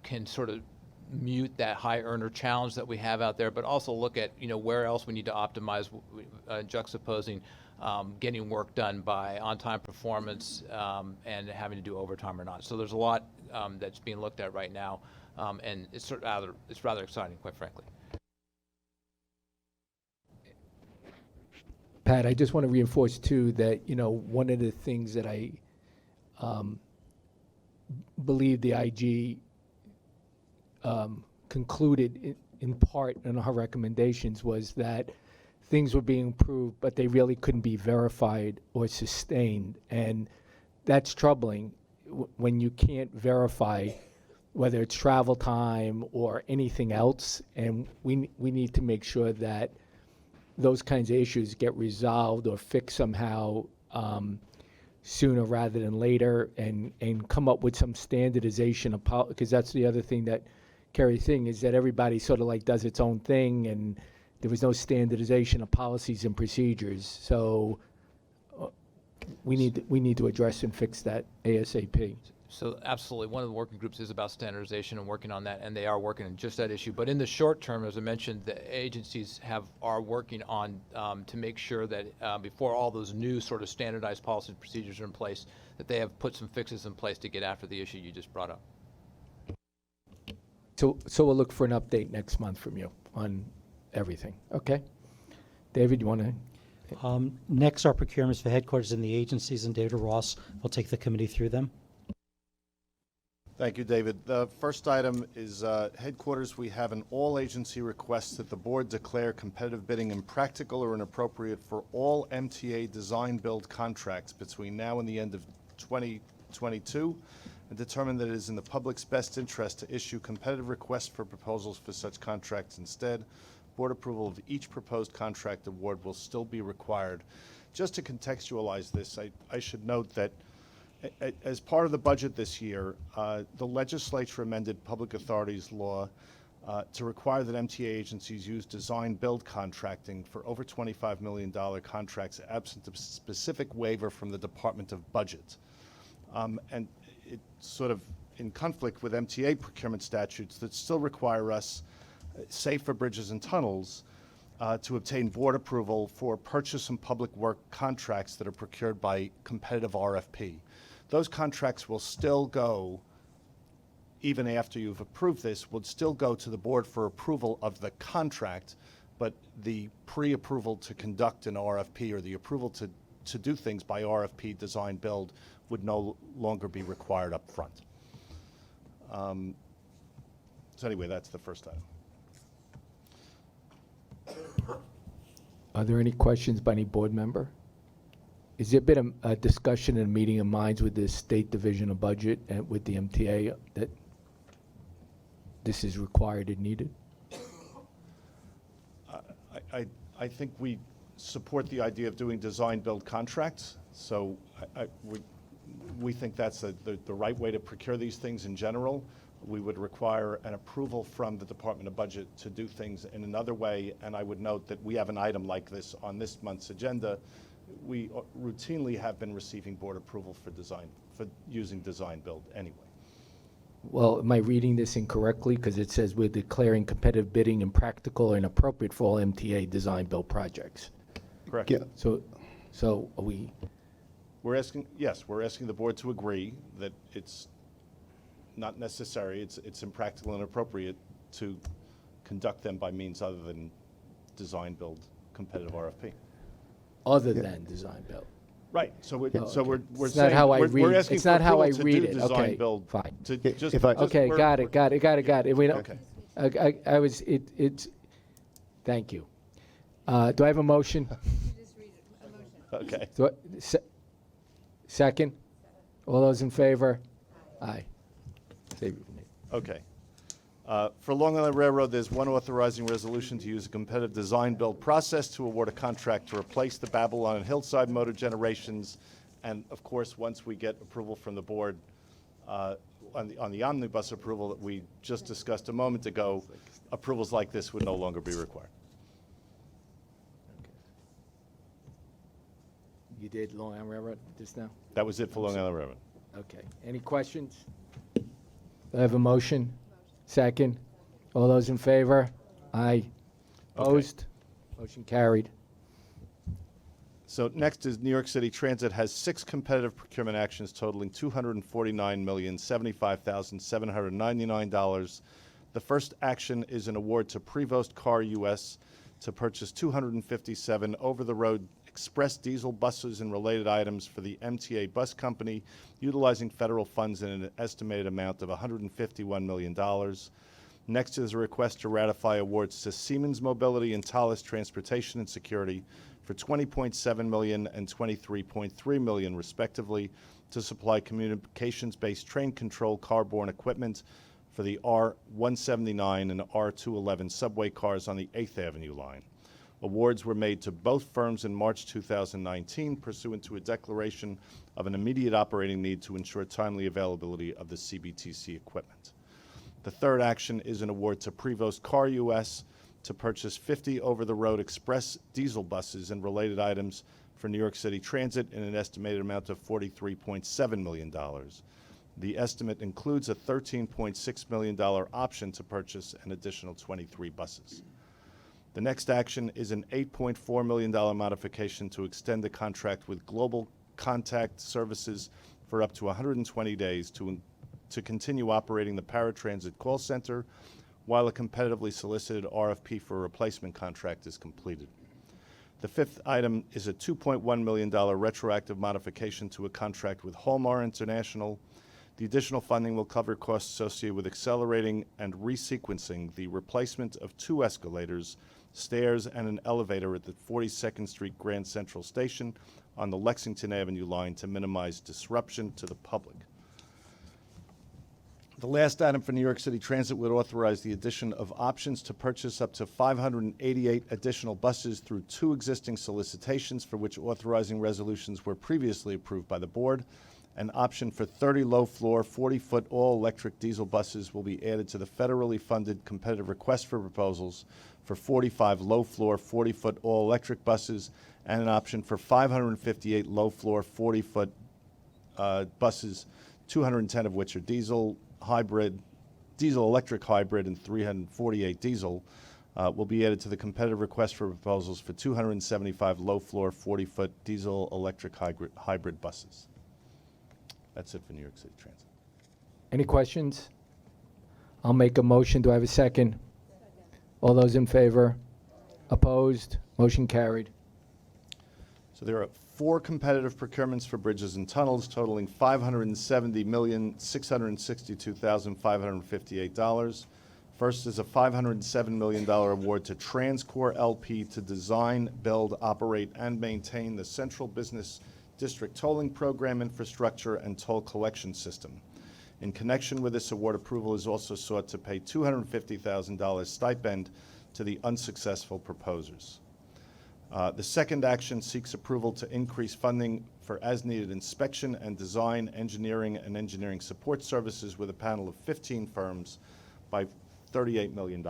can sort of mute that high earner challenge that we have out there, but also look at where else we need to optimize, juxtaposing getting work done by on-time performance and having to do overtime or not. So there's a lot that's being looked at right now, and it's rather exciting, quite frankly. Pat, I just want to reinforce too that one of the things that I believe the IG concluded in part in her recommendations was that things were being improved, but they really couldn't be verified or sustained. And that's troubling when you can't verify whether it's travel time or anything else. And we need to make sure that those kinds of issues get resolved or fixed somehow sooner rather than later, and come up with some standardization of because that's the other thing that Kerry thing is that everybody sort of like does its own thing, and there was no standardization of policies and procedures. So we need to address and fix that ASAP. So absolutely, one of the working groups is about standardization and working on that, and they are working on just that issue. But in the short term, as I mentioned, the agencies are working on to make sure that before all those new sort of standardized policies and procedures are in place, that they have put some fixes in place to get after the issue you just brought up. So we'll look for an update next month from you on everything. Okay? David, you want to? Next are procurements for headquarters in the agencies, and David Ross will take the committee through them. Thank you, David. The first item is headquarters. We have an all-agency request that the board declare competitive bidding impractical or inappropriate for all MTA design-build contracts between now and the end of 2022, and determine that it is in the public's best interest to issue competitive requests for proposals for such contracts instead. Board approval of each proposed contract award will still be required. Just to contextualize this, I should note that as part of the budget this year, the legislature amended Public Authorities Law to require that MTA agencies use design-build contracting for over $25 million contracts absent a specific waiver from the Department of Budget. And it's sort of in conflict with MTA procurement statutes that still require us, save for bridges and tunnels, to obtain board approval for purchase and public work contracts that are procured by competitive RFP. Those contracts will still go, even after you've approved this, would still go to the board for approval of the contract, but the pre-approval to conduct an RFP or the approval to do things by RFP, design, build, would no longer be required up front. So anyway, that's the first item. Are there any questions by any board member? Has there been a discussion and a meeting of minds with the State Division of Budget and with the MTA that this is required and needed? I think we support the idea of doing design-build contracts. So we think that's the right way to procure these things in general. We would require an approval from the Department of Budget to do things in another way. And I would note that we have an item like this on this month's agenda. We routinely have been receiving board approval for using design-build anyway. Well, am I reading this incorrectly? Because it says we're declaring competitive bidding impractical and inappropriate for all MTA design-build projects. Correct. Yeah. So are we? We're asking the board to agree that it's not necessary, it's impractical and inappropriate to conduct them by means other than design-build competitive RFP. Other than design-build? Right, so we're Oh, okay. we're It's not saying, how I we're read. asking It's for not how I approval to read do it. design Okay, build. fine. To just, If I- Okay, got it. We don't, Okay. I was, it's, thank you. Do I have a motion? Okay. Second? All those in favor? Aye. Save it for me. Okay. For Long Island Railroad, there's one authorizing resolution to use a competitive design-build process to award a contract to replace the Babylon and Hillside motor generations. And of course, once we get approval from the board on the omnibus approval that we just discussed a moment ago, approvals like this would no longer be required. You did Long Island Railroad just now? That was it for Long Island Railroad. Okay. Any questions? Do I have a motion? Second? All those in favor? Aye. Opposed? Motion carried. So next is New York City Transit has 6 competitive procurement actions totaling $249,075,799. The first action is an award to Prevost Car US to purchase 257 over-the-road express diesel buses and related items for the MTA Bus Company, utilizing federal funds in an estimated amount of $151 million. Next is a request to ratify awards to Siemens Mobility and Thales Transportation and Security for $20.7 million and $23.3 million, respectively, to supply communications-based train control car-borne equipment for the R-179 and R-211 subway cars on the 8th Avenue line. Awards were made to both firms in March 2019 pursuant to a declaration of an immediate operating need to ensure timely availability of the CBTC equipment. The third action is an award to Prevost Car US to purchase 50 over-the-road express diesel buses and related items for New York City Transit in an estimated amount of $43.7 million. The estimate includes a $13.6 million option to purchase an additional 23 buses. The next action is an $8.4 million modification to extend the contract with Global Contact Services for up to 120 days to continue operating the paratransit call center while a competitively solicited RFP for a replacement contract is completed. The fifth item is a $2.1 million retroactive modification to a contract with Hallmar International. The additional funding will cover costs associated with accelerating and resequencing the replacement of 2 escalators, stairs, and an elevator at the 42nd Street Grand Central Station on the Lexington Avenue line to minimize disruption to the public. The last item for New York City Transit would authorize the addition of options to purchase up to 588 additional buses through 2 existing solicitations for which authorizing resolutions were previously approved by the board. An option for 30 low-floor, 40-foot all-electric diesel buses will be added to the federally funded competitive request for proposals for 45 low-floor, 40-foot all-electric buses, and an option for 558 low-floor, 40-foot buses, 210 of which are diesel electric hybrid, and 348 diesel, will be added to the competitive request for proposals for 275 low-floor, 40-foot diesel electric hybrid buses. That's it for New York City Transit. Any questions? I'll make a motion. Do I have a second? All those in favor? Opposed? Motion carried. So there are 4 competitive procurements for bridges and tunnels totaling $570,662,558. First is a $507 million award to TransCore LP to design, build, operate, and maintain the Central Business District Tolling Program infrastructure and toll collection system. In connection with this award, approval is also sought to pay $250,000 stipend to the unsuccessful proposers. The second action seeks approval to increase funding for as-needed inspection and design, engineering, and engineering support services with a panel of 15 firms by $38 million.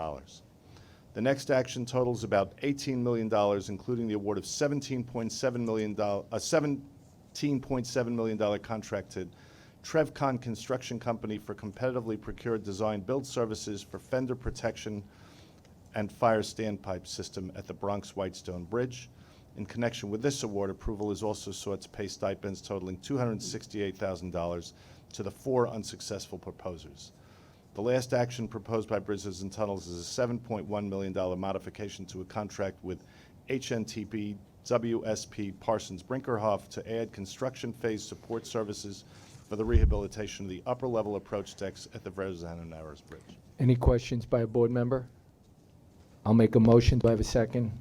The next action totals about $18 million, including the award of $17.7 million contract to Trevcon Construction Company for competitively procured design build services for fender protection and fire standpipe system at the Bronx Whitestone Bridge. In connection with this award, approval is also sought to pay stipends totaling $268,000 to the 4 unsuccessful proposers. The last action proposed by Bridges and Tunnels is a $7.1 million modification to a contract with HNTP WSP Parsons Brinkerhoff to add construction phase support services for the rehabilitation of the upper-level approach decks at the Verrazano Narrows Bridge. Any questions by a board member? I'll make a motion. Do I have a second?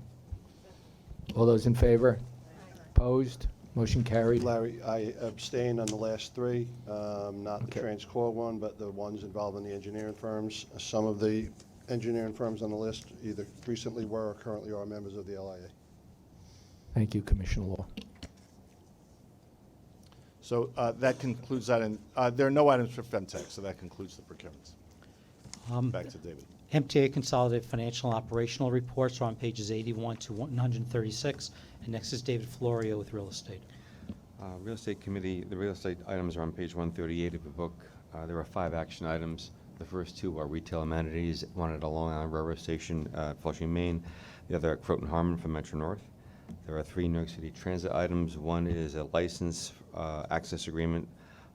All those in favor? Opposed? Motion carried. Larry, I abstain on the last three, not the TransCore one, but the ones involving the engineering firms. Some of the engineering firms on the list either recently were or currently are members of the LIA. Thank you, Commissioner Law. So that concludes that, and there are no items for Femtech, so that concludes the procurements. Back to David. MTA Consolidated Financial and Operational Reports are on pages 81 to 136. And next is David Florio with Real Estate. Real Estate Committee, the real estate items are on page 138 of the book. There are 5 action items. The first 2 are retail amenities, one at a Long Island Railroad Station, Flushing, Maine, the other at Croton Harmon from Metro North. There are 3 New York City Transit items. One is a license access agreement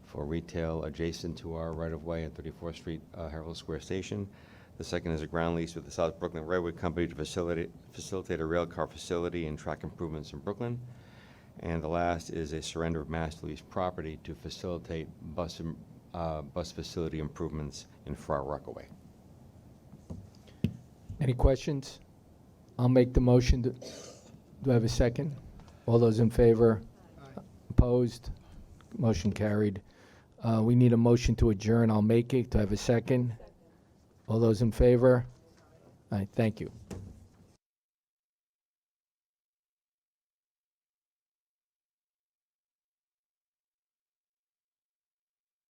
for retail adjacent to our right-of-way at 34th Street, Herald Square Station. The second is a ground lease with the South Brooklyn Railway Company to facilitate a rail car facility and track improvements in Brooklyn. And the last is a surrender of master lease property to facilitate bus facility improvements in Friar Rockaway. Any questions? I'll make the motion. Do I have a second? All those in favor? Opposed? Motion carried. We need a motion to adjourn. I'll make it. Do I have a second? All those in favor? All right, thank you.